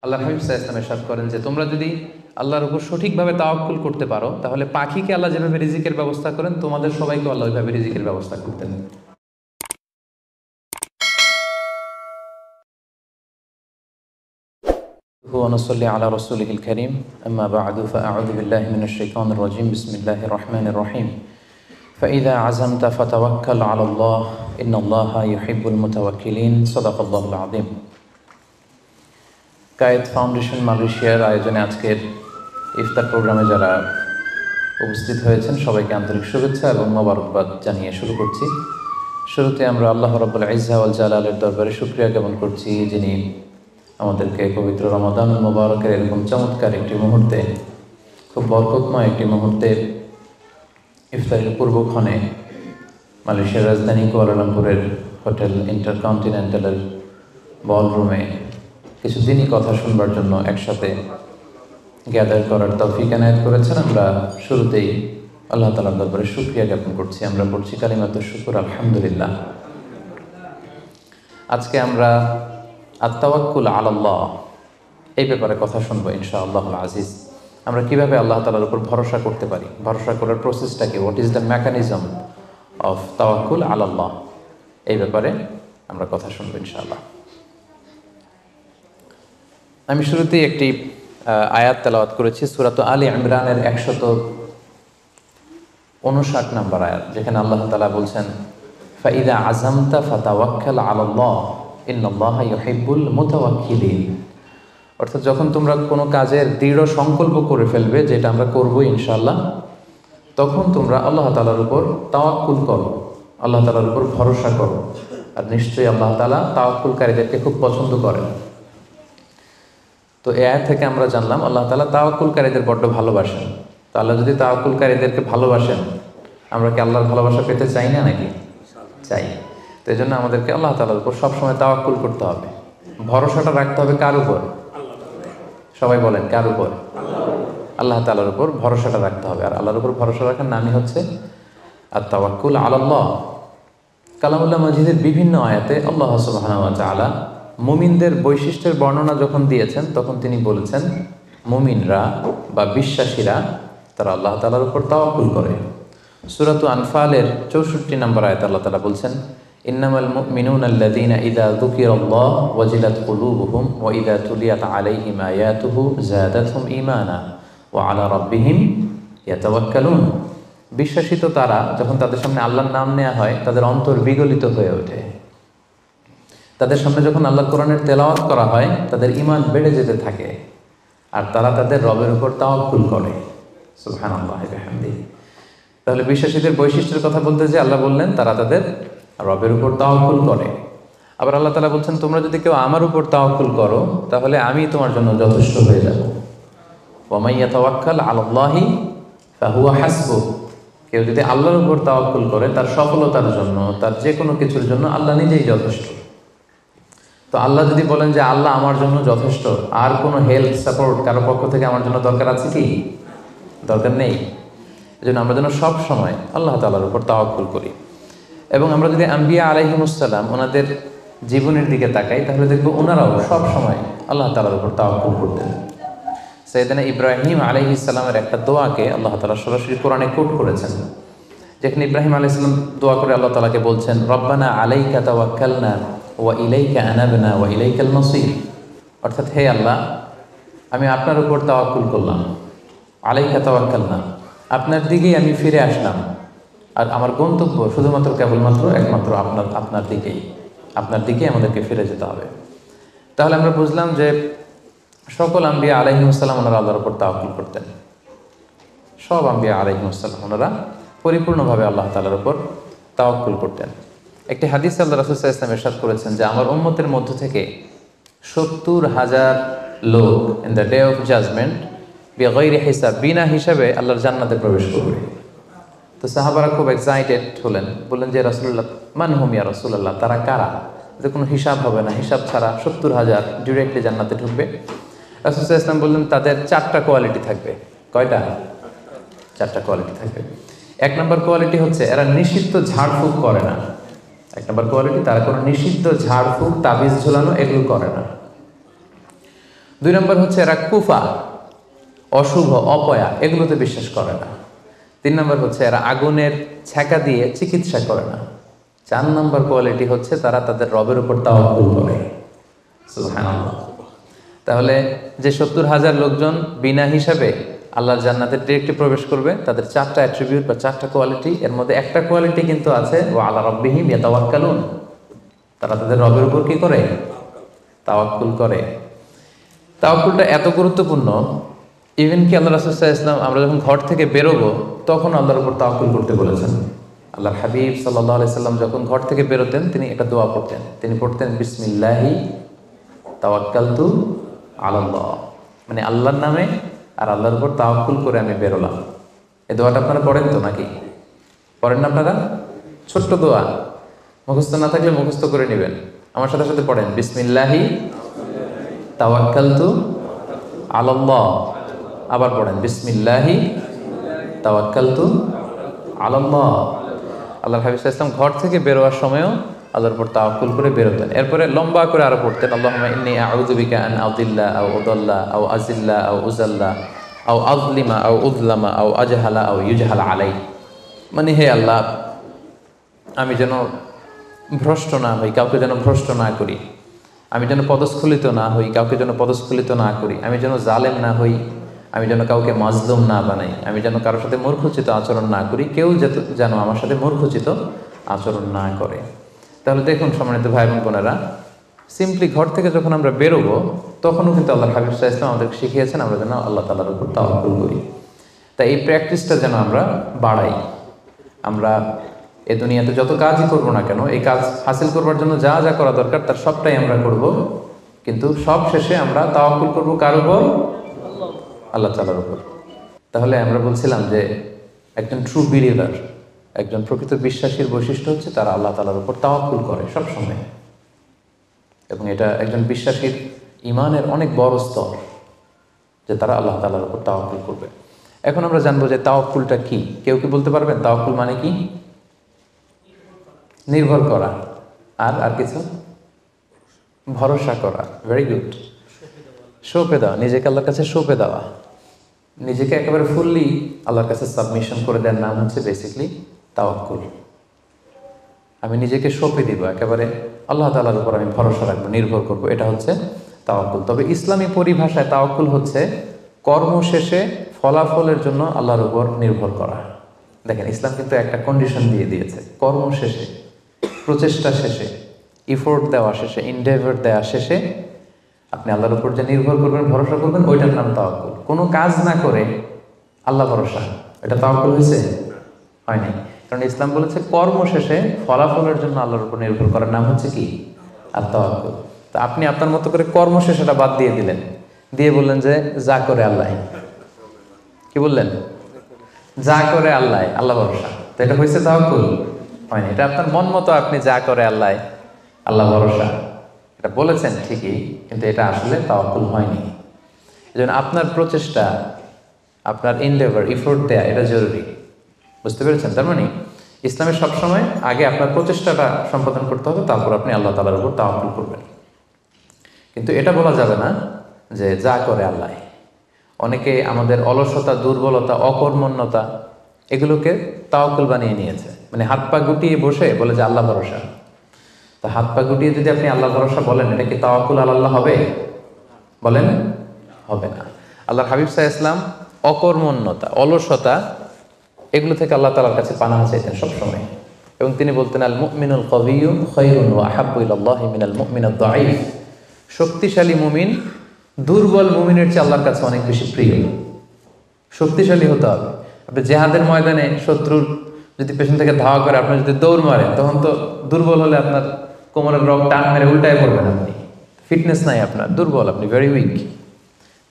আল্লাহ হাবিব সাল্লাল্লাহু আলাইহি ওয়াসাল্লাম ইরশাদ করেন যে তোমরা যদি আল্লাহর উপর সঠিকভাবে তাওয়াক্কুল করতে পারো তাহলে পাখিকে আল্লাহ যেভাবে রিজিকের ব্যবস্থা করেন তোমাদের সবাইকে আল্লাহ ওইভাবে রিজিকের ব্যবস্থা করতেন। ونصلي على رسوله الكريم أما بعد فأعوذ بالله من الشيطان الرجيم بسم الله الرحمن الرحيم فإذا عزمت فتوكل على الله إن الله يحب المتوكلين صدق الله العظيم। কায়েদ ফাউন্ডেশন মালয়েশিয়ার আয়োজনে আজকের ইফতার প্রোগ্রামে যারা উপস্থিত হয়েছেন সবাইকে আন্তরিক শুভেচ্ছা এবং মোবারকবাদ জানিয়ে শুরু করছি। শুরুতে আমরা আল্লাহ রাব্বুল ইজ্জা ওয়াল জালালের দরবারে শুকরিয়া জ্ঞাপন করছি, যিনি আমাদেরকে পবিত্র রমাদান মোবারকের এরকম চমৎকার একটি মুহূর্তে, খুব বরকতময় একটি মুহূর্তে ইফতারের পূর্বক্ষণে মালয়েশিয়ার রাজধানী কুয়ালালামপুরের হোটেল ইন্টারকন্টিনেন্টালের বলরুমে কিছুদিনই কথা শুনবার জন্য একসাথে গ্যাদার করার তৌফিক এনায়েত করেছেন। আমরা শুরুতেই আল্লাহ তাআলার দরবারে শুকরিয়া জ্ঞাপন করছি। আমরা পড়ছি কালিমাতুশ শুকর আলহামদুলিল্লাহ। আজকে আমরা আত-তাওয়াক্কুল আলাল্লাহ এই ব্যাপারে কথা শুনবো ইনশাআল্লাহুল আজিজ। আমরা কিভাবে আল্লাহ তাআলার উপর ভরসা করতে পারি, ভরসা করার প্রসেসটা কি, what is the mechanism of তাওয়াক্কুল আলাল্লাহ, এই ব্যাপারে আমরা কথা শুনবো ইনশাআল্লাহ। আমি শুরুতেই একটি আয়াত তেলাওয়াত করেছি সূরাত আলী ইমরানের 159 নম্বর আয়াত, যেখানে আল্লাহ তাআলা বলছেন ফাইদা আযামতা ফাতাওয়াক্কাল আলাল্লাহ ইন্নাল্লাহা ইউহিব্বুল মুতাওয়াক্কিলিন। অর্থাৎ যখন তোমরা কোনো কাজের দৃঢ় সংকল্প করে ফেলবে যেটা আমরা করবো ইনশাআল্লাহ, তখন তোমরা আল্লাহ তাআলার উপর তাওয়াক্কুল করো, আল্লাহ তাআলার উপর ভরসা করো। আর নিশ্চয়ই আল্লাহ তাআলা তাওয়াক্কুলকারীদেরকে খুব পছন্দ করেন। তো এই আয়াত থেকে আমরা জানলাম আল্লাহ তাআলা তাওয়াক্কুলকারীদের বড্ড ভালোবাসেন। তো আল্লাহ যদি তাওয়াক্কুলকারীদেরকে ভালোবাসেন, আমরা কি আল্লাহর ভালোবাসা পেতে চাই না নাকি? চাই। তো এই জন্য আমাদেরকে আল্লাহ তাআলার উপর সবসময় তাওয়াক্কুল করতে হবে, ভরসাটা রাখতে হবে। কার উপর? সবাই বলেন, কার উপর? আল্লাহ তাআলার উপর ভরসাটা রাখতে হবে। আর আল্লাহর উপর ভরসা রাখার নামই হচ্ছে আত-তাওয়াক্কুল আলাল্লাহ। কালামুল্লাহ মাজিদের বিভিন্ন আয়াতে আল্লাহ সুবহানাহু ওয়া তাআলা মুমিনদের বৈশিষ্ট্যের বর্ণনা যখন দিয়েছেন, তখন তিনি বলেছেন মুমিনরা বা বিশ্বাসীরা তারা আল্লাহ তাআলার উপর তাওয়াক্কুল করে। সূরাত আনফালের 64 নম্বর আয়াতে আল্লাহ তাআলা বলছেন ইন্নামাল মুমিনুনা আল্লাযীনা ইযা যুকিরাল্লাহু ওয়াজিলাত কুলুবুহুম ওয়া ইযা তুলিয়াত আলাইহিম আয়াতুহু যাদাতহুম ঈমানা ওয়া আলা রাব্বিহিম ইয়াতাওয়াক্কালুন। বিশ্বাসী তো তারা যখন তাদের সামনে আল্লাহর নাম নেওয়া হয় তাদের অন্তর বিগলিত হয়ে ওঠে, তাদের সামনে যখন আল্লাহর কোরআনের তেলাওয়াত করা হয় তাদের ঈমান বেড়ে যেতে থাকে, আর তারা তাদের রবের উপর তাওয়াক্কুল করে। সুবহানাল্লাহি ওয়া বিহামদিহি। তাহলে বিশ্বাসীদের বৈশিষ্ট্যের কথা বলতে যে আল্লাহ বললেন তারা তাদের রবের উপর তাওয়াক্কুল করে। আবার আল্লাহ তাআলা বলছেন তোমরা যদি কেউ আমার উপর তাওয়াক্কুল করো তাহলে আমি তোমার জন্য যথেষ্ট হয়ে যাব। ওয়া মান ইয়াতাওয়াক্কাল আলাল্লাহি ফাহুয়া হাসবুহ। কেউ যদি আল্লাহর উপর তাওয়াক্কুল করে তার সফলতার জন্য, তার যে কোনো কিছুর জন্য আল্লাহ নিজেই যথেষ্ট। তো আল্লাহ যদি বলেন যে আল্লাহ আমার জন্য যথেষ্ট, আর কোনো হেল্প সাপোর্ট কারো পক্ষ থেকে আমার জন্য দরকার আছে কি? দরকার নেই। এই জন্য আমরা যেন সব সময় আল্লাহ তাআলার উপর তাওয়াক্কুল করি। এবং আমরা যদি আম্বিয়া আলাইহিমুসসালাম ওনাদের জীবনের দিকে তাকাই তাহলে দেখবো ওনারাও সব সময় আল্লাহ তাআলার উপর তাওয়াক্কুল করতেন। সাইয়েদনা ইব্রাহিম আলাইহিস সালামের একটা দোয়াকে আল্লাহ তাআলা সরাসরি কোরআনে কোট করেছেন, যেখানে ইব্রাহিম আলাইহিস সালাম দোয়া করে আল্লাহ তাআলাকে বলছেন রব্বানা আলাইকা তাওয়াক্কালনা ওয়া ইলাইকা আনাবনা ওয়া ইলাইকাল মাসির। অর্থাৎ হে আল্লাহ, আমি আপনার উপর তাওয়াক্কুল করলাম, আলাইকা তাওয়াক্কালনা, আপনার দিকেই আমি ফিরে আসলাম, আর আমার গন্তব্য শুধুমাত্র কেবলমাত্র একমাত্র আপনার দিকেই আমাদেরকে ফিরে যেতে হবে। তাহলে আমরা বুঝলাম যে সকল আম্বিয়া আলাইহিমুসসালাম ওনারা আল্লাহর উপর তাওয়াক্কুল করতেন। সব আম্বিয়া আলাইহিমুসসালাম ওনারা পরিপূর্ণভাবে আল্লাহ তাআলার উপর তাওয়াক্কুল করতেন। একটি হাদিস আল্লাহ রাসূল সাল্লাল্লাহু আলাইহি ওয়াসাল্লাম ইরশাদ করেছেন যে আমার উম্মতের মধ্য থেকে 70,000 লোক in the day of judgment বিগাইরি হিসাব, বিনা হিসাবে আল্লাহর জান্নাতে প্রবেশ করবে। তো সাহাবারা খুব এক্সাইটেড হলেন, বললেন যে রাসূলুল্লাহ মান হুম ইয়া রাসূলুল্লাহ, তারা কারা? যে কোনো হিসাব হবে না, হিসাব ছাড়া 70,000 ডিরেক্টলি জান্নাতে ঢুকবে। রাসূল সাল্লাল্লাহু আলাইহি ওয়াসাল্লাম বললেন তাদের 4টা কোয়ালিটি থাকবে। কয়টা? 4টা কোয়ালিটি থাকবে। 1 নম্বর কোয়ালিটি হচ্ছে এরা নিষিদ্ধ ঝাড়ফুঁক করে না। 1 নম্বর কোয়ালিটি, তারা কোনো নিষিদ্ধ ঝাড়ফুঁক, তাবিজ ঝুলানো এগুলো করে না। 2 নম্বর হচ্ছে এরা কুফা, অশুভ, অপয়া এগুলোতে বিশ্বাস করে না। 3 নম্বর হচ্ছে এরা আগুনের ছ্যাঁকা দিয়ে চিকিৎসা করে না। 4 নম্বর কোয়ালিটি হচ্ছে তারা তাদের রবের উপর তাওয়াক্কুল করে। সুবহানাল্লাহ। তাহলে যে 70,000 লোকজন বিনা হিসাবে আল্লাহর জান্নাতে ডিরেক্টলি প্রবেশ করবে, তাদের 4টা অ্যাট্রিবিউট বা 4টা কোয়ালিটি, এর মধ্যে একটা কোয়ালিটি কিন্তু আছে ওয়া আলা রাব্বিহিম ইয়াতাওয়াক্কালুন, তারা তাদের রবের উপর কি করে? তাওয়াক্কুল করে। তাওয়াক্কুলটা এত গুরুত্বপূর্ণ, ইভেন কি আল্লাহ রাসূল সাল্লাল্লাহু আলাইহি ওয়াসাল্লাম আমরা যখন ঘর থেকে বেরোবো তখন আল্লাহর উপর তাওয়াক্কুল করতে বলেছেন। আল্লাহর হাবিব সাল্লাল্লাহু আলাইহি সাল্লাম যখন ঘর থেকে বেরোতেন তিনি একটা দোয়া পড়তেন, তিনি পড়তেন বিসমিল্লাহি তাওয়াক্কালতু আলাল্লাহ, মানে আল্লাহর নামে আর আল্লাহর উপর তাওয়াক্কুল করে আমি বেরোলাম। এই দোয়াটা আপনারা পড়েন তো নাকি? পড়েন না আপনারা? ছোট্ট দোয়া, মুখস্থ না থাকলে মুখস্থ করে নেবেন। আমার সাথে সাথে পড়েন বিসমিল্লাহি তাওয়াক্কালতু আলাল্লাহ। আবার পড়েন বিসমিল্লাহি তাওয়াক্কালতু আলাল্লাহ। আল্লাহর হাবিব সাল্লাল্লাহু আলাইহি ওয়াসাল্লাম ঘর থেকে বেরোয়ার সময়ও আল্লাহর উপর তাওয়াক্কুল করে বেরোতেন। এরপরে লম্বা করে আরো পড়তেন আল্লাহুম্মা ইন্নী আউযু বিকা আন আযিল্লা আও উযাল্লা আও আযিল্লা আও উযাল্লা আও আযলিমা আও উযলামা আও আজহালা আও ইউজহালা আলাই, মানে হে আল্লাহ আমি যেন ভ্রষ্ট না হই, কাউকে যেন ভ্রষ্ট না করি, আমি যেন পদস্খলিত না হই, কাউকে যেন পদস্খলিত না করি, আমি যেন জালেম না হই, আমি যেন কাউকে মাজলুম না বানাই, আমি যেন কারোর সাথে মূর্খোচিত আচরণ না করি, কেউ যেন আমার সাথে মূর্খোচিত আচরণ না করে। তাহলে দেখুন সম্মানিত ভাই এবং বোনেরা, সিম্পলি ঘর থেকে যখন আমরা বেরোবো তখনও কিন্তু আল্লাহর হাবিব সাল্লাল্লাহু আলাইহি ওয়াসাল্লাম আমাদেরকে শিখিয়েছেন আমরা যেন আল্লাহ তাআলার উপর তাওয়াক্কুল করি। তাই এই প্র্যাকটিসটা যেন আমরা বাড়াই। আমরা এই দুনিয়াতে যত কাজই করবো না কেন, এই কাজ হাসিল করবার জন্য যা যা করা দরকার তার সবটাই আমরা করব, কিন্তু সব শেষে আমরা তাওয়াক্কুল করব কার উপর? আল্লাহ তাআলার উপর। তাহলে আমরা বলছিলাম যে একজন ট্রু বিলিভার, একজন প্রকৃত বিশ্বাসীর বৈশিষ্ট্য হচ্ছে তারা আল্লাহ তাআলার উপর তাওয়াক্কুল করে সবসময়, এবং এটা একজন বিশ্বাসীর ঈমানের অনেক বড় স্তর যে তারা আল্লাহ তাআলার উপর তাওয়াক্কুল করবে। এখন আমরা জানবো যে তাওয়াক্কুলটা কি। কেউ কি বলতে পারবেন তাওয়াক্কুল মানে কি? নির্ভর করা, আর কিছু? ভরসা করা। Very good. সঁপে দেওয়া, নিজেকে আল্লাহর কাছে সঁপে দেওয়া, নিজেকে একেবারে ফুললি আল্লাহর কাছে সাবমিশন করে দেওয়ার নাম হচ্ছে বেসিকলি তাওয়াক্কুল। আমি নিজেকে সঁপে দিব, একেবারে আল্লাহ তাআলার উপর আমি ভরসা রাখবো, নির্ভর করব, এটা হচ্ছে তাওয়াক্কুল। তবে ইসলামী পরিভাষায় তাওয়াক্কুল হচ্ছে কর্ম শেষে ফলাফলের জন্য আল্লাহর উপর নির্ভর করা। দেখেন ইসলাম কিন্তু একটা কন্ডিশন দিয়ে দিয়েছে, কর্ম শেষে, প্রচেষ্টা শেষে, ইফোর্ট দেওয়া শেষে, ইনডেভার দেওয়া শেষে আপনি আল্লাহর উপর যে নির্ভর করবেন, ভরসা করবেন, ওইটার নাম তাওয়াক্কুল। কোনো কাজ না করে আল্লাহ ভরসা, এটা তাওয়াক্কুল হয়েছে? হয়নি। কারণ ইসলাম বলেছে কর্ম শেষে ফলাফলের জন্য আল্লাহর উপর নির্ভর করার নাম হচ্ছে কি? আর তাওয়াক্কুল। তা আপনি আপনার মতো করে কর্ম শেষেটা বাদ দিয়ে দিলেন, দিয়ে বললেন যে যা করে আল্লাহ। কি বললেন? যা করে আল্লাহ, আল্লাহ ভরসা। তো এটা হয়েছে তাওয়াক্কুল? হয়নি। এটা আপনার মন মতো আপনি যা করে আল্লাহ, আল্লাহ ভরসা, এটা বলেছেন ঠিকই, কিন্তু এটা আসলে তাওয়াক্কুল হয়নি। এজন্য আপনার প্রচেষ্টা, আপনার ইনডেভার, ইফোর্ট দেয়া এটা জরুরি। বুঝতে পেরেছেন? তার মানে ইসলামে সবসময় আগে আপনার প্রচেষ্টাটা সম্পাদন করতে হবে, তারপর আপনি আল্লাহ তাআলার উপর তাওয়াক্কুল করবেন। কিন্তু এটা বলা যাবে না যে যা করে আল্লাহ। অনেকে আমাদের অলসতা, দুর্বলতা, অকর্মণ্যতা এগুলোকে তাওয়াক্কুল বানিয়ে নিয়েছে। মানে হাত পা গুটিয়ে বসে বলে যে আল্লাহ ভরসা। তা হাত পা গুটিয়ে যদি আপনি আল্লাহ ভরসা বলেন, এটা কি তাওয়াক্কুল আলাল্লাহ হবে? বলেন, হবে না। আল্লাহর হাবিব সাল্লাল্লাহু আলাইহি ওয়াসাল্লাম অকর্মণ্যতা, অলসতা এগুলো থেকে আল্লাহ তাআলার কাছে পানাহ চাইতেন সবসময়, এবং তিনি বলতেন আল মুমিনুল কওয়িয়্যু খায়রুন ওয়া আহাব্বু ইলাল্লাহি মিনাল মুমিনিদ দাঈফ। শক্তিশালী মুমিন দুর্বল মুমিনের চেয়ে আল্লাহর কাছে অনেক বেশি প্রিয়। শক্তিশালী হতে হবে। আপনি জিহাদের ময়দানে শত্রুর যদি পেছন থেকে ধাওয়া করে আপনি যদি দৌড় মারেন, তখন তো দুর্বল হলে আপনার কোমরের রগ টান মেরে উল্টায় পড়বেন, আপনি ফিটনেস নাই, আপনার দুর্বল, আপনি ভেরি উইক।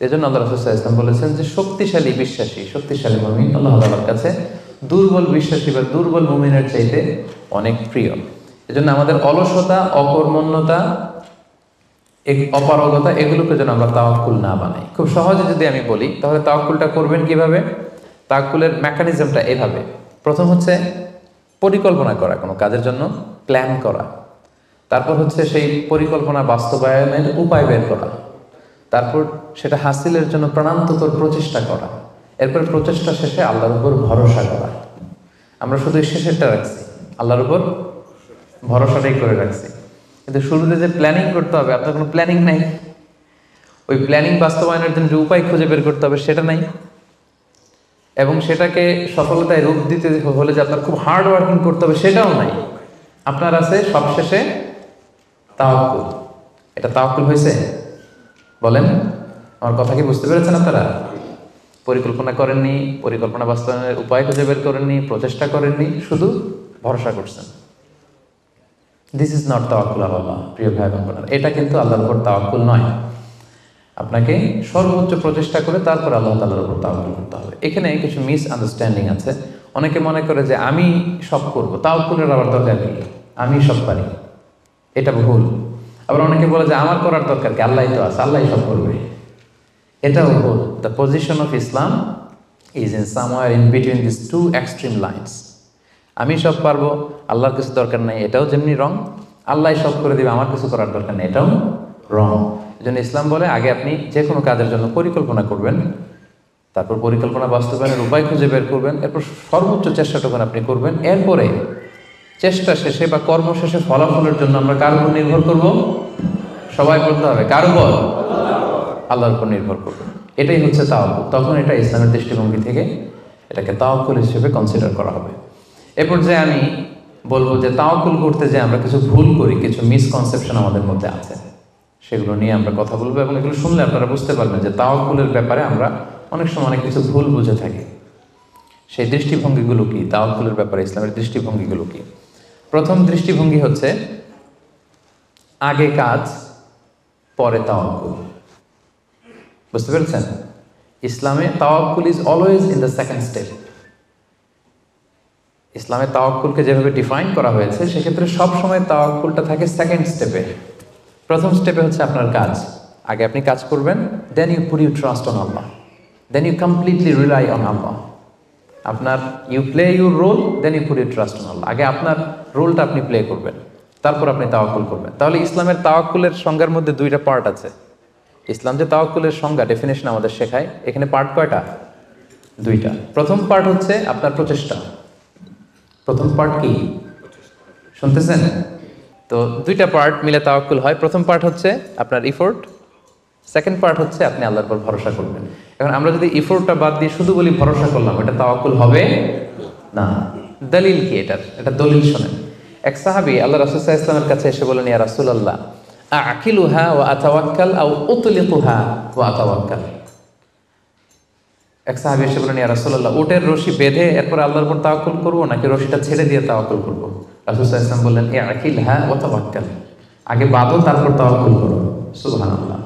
এই জন্য আল্লাহ রাসূল সাল্লাল্লাহু আলাইহি ওয়াসাল্লাম বলেছেন যে শক্তিশালী বিশ্বাসী, শক্তিশালী মুমিন আল্লাহ তাআলার কাছে দুর্বল বিশ্বাসী বা দুর্বল মুমিনের চাইতে অনেক প্রিয়। এই জন্য আমাদের অলসতা, অকর্মণ্যতা, অপারগতা এগুলোকে যেন আমরা তাওয়াক্কুল না বানাই। খুব সহজে যদি আমি বলি তাহলে তাওয়াক্কুলটা করবেন কিভাবে? তাওয়াক্কুলের মেকানিজমটা এভাবে। প্রথম হচ্ছে পরিকল্পনা করা, কোনো কাজের জন্য প্ল্যান করা। তারপর হচ্ছে সেই পরিকল্পনা বাস্তবায়নের উপায় বের করা। তারপর সেটা হাসিলের জন্য প্রাণান্তকর প্রচেষ্টা করা, এরপর প্রচেষ্টা শেষে আল্লাহর উপর ভরসা করা। আমরা শুধু শেষেরটা রাখছি, আল্লাহর উপর ভরসাটাই করে রাখছি, কিন্তু শুরুতে যে প্ল্যানিং করতে হবে, আপনার কোনো প্ল্যানিং নাই। ওই প্ল্যানিং বাস্তবায়নের জন্য যে উপায় খুঁজে বের করতে হবে সেটা নাই, এবং সেটাকে সফলতায় রূপ দিতে হলে যে আপনার খুব হার্ড ওয়ার্কিং করতে হবে সেটাও নাই। আপনার আছে সবশেষে তাওয়াক্কুল। এটা তাওয়াক্কুল হয়েছে? বলেন, আমার কথা কি বুঝতে পেরেছেন আপনারা? পরিকল্পনা করেননি, পরিকল্পনা বাস্তবায়নের উপায় খুঁজে বের করেননি, প্রচেষ্টা করেননি, শুধু ভরসা করছেন। দিস ইজ নট তাওয়াক্কুল আল্লাহ। প্রিয় ভাই বোনেরা, এটা কিন্তু আল্লাহর উপর তাওয়াক্কুল নয়। আপনাকে সর্বোচ্চ প্রচেষ্টা করে তারপর আল্লাহ তাআলার উপর তাওয়াক্কুল করতে হবে। এখানে কিছু মিস আন্ডারস্ট্যান্ডিং আছে। অনেকে মনে করে যে আমি সব করব, তাওয়াক্কুলের আবার দরকার কি, আমি সব পারি, এটা ভুল। আবার অনেকে বলে যে আমার করার দরকার কি, আল্লাহই তো আছে, আল্লাহই সব করবে, এটাও ভুল। The position of Islam is in somewhere in between this two extreme lines. আমি সব পারবো, আল্লাহর কিছু দরকার নাই, এটাও যেমনি রং। আল্লাহই সব করে দিবে, আমার কিছু করার দরকার নেই, এটাও রং। এই জন্য ইসলাম বলে আগে আপনি যে কোনো কাজের জন্য পরিকল্পনা করবেন, তারপর পরিকল্পনা বাস্তবায়নের উপায় খুঁজে বের করবেন, এরপর সর্বোচ্চ চেষ্টাটুকু আপনি করবেন। এরপরে চেষ্টা শেষে বা কর্ম শেষে ফলাফলের জন্য আমরা কার উপর নির্ভর করব? সবাই বলতে হবে কার উপর? আল্লাহর উপর নির্ভর করব। এটাই হচ্ছে তাওয়াক্কুল। তখন এটা ইসলামের দৃষ্টিভঙ্গি থেকে এটাকে তাওয়াক্কুল হিসেবে কনসিডার করা হবে। এরপর যে আমি বলবো যে তাওয়াক্কুল করতে যে আমরা কিছু ভুল করি, কিছু মিসকনসেপশন আমাদের মধ্যে আছে, সেগুলো নিয়ে আমরা কথা বলবো, এবং এগুলো শুনলে আপনারা বুঝতে পারবেন যে তাওয়াক্কুলের ব্যাপারে আমরা অনেক সময় অনেক কিছু ভুল বুঝে থাকি। সেই দৃষ্টিভঙ্গিগুলো কি, তাওয়াক্কুলের ব্যাপারে ইসলামের দৃষ্টিভঙ্গিগুলো কি? প্রথম দৃষ্টিভঙ্গি হচ্ছে আগে কাজ পরে তাওয়াক্কুল। বুঝতে পেরেছেন? ইসলামে তাওয়াক্কুল is always in the second step. ইসলামে তাওয়াক্কুলকে যেভাবে ডিফাইন করা হয়েছে, সেক্ষেত্রে সবসময় তাওয়াক্কুলটা থাকে সেকেন্ড স্টেপে। প্রথম স্টেপে হচ্ছে আপনার কাজ, আগে আপনি কাজ করবেন, then you put you trust on Allah, then you completely rely on Allah. আপনার you play your role, then you put you trust on Allah. আগে আপনার রোলটা আপনি প্লে করবেন, তারপর আপনি তাওয়াক্কুল করবেন। তাহলে ইসলামের তাওয়াক্কুলের সংজ্ঞার মধ্যে দুইটা পার্ট আছে। ইসলাম যে তাওয়াক্কুলের সংজ্ঞা, ডেফিনেশন আমাদের শেখায়, এখানে পার্ট কয়টা? দুইটা। প্রথম পার্ট হচ্ছে আপনার প্রচেষ্টা। প্রথম পার্ট কি শুনতেছেন? তো দুইটা পার্ট মিলে তাওয়াক্কুল হয়। প্রথম পার্ট হচ্ছে আপনার ইফোর্ট, সেকেন্ড পার্ট হচ্ছে আপনি আল্লাহর উপর ভরসা করবেন। এখন আমরা যদি ইফোর্টটা বাদ দিয়ে শুধু বলি ভরসা করলাম, এটা তাওয়াক্কুল হবে না। দলিল কি এটার? এটা দলিল শোনেন। এক সাহাবী আল্লাহ রাসূল সাল্লাল্লাহু আলাইহি ওয়াসাল্লামের কাছে এসে বলেন, ইয়া রাসূলুল্লাহ আকিলুহা ওয়া আতাওয়াক্কাল আও উতলিকুহা ওয়া আতাওয়াক্কাল। এক সাহাবী এসে বলেন, ইয়া রাসূলুল্লাহ উটের রশি বেঁধে এরপর আল্লাহর উপর তাওয়াক্কুল করব, নাকি রশিটা ছেড়ে দিয়ে তাওয়াক্কুল করব? রাসূল সাল্লাল্লাহু আলাইহি ওয়াসাল্লাম বললেন, আকিলহা ওয়া তাওয়াক্কাল, আগে বাঁধো তারপর তাওয়াক্কুল করো। সুবহানাল্লাহ।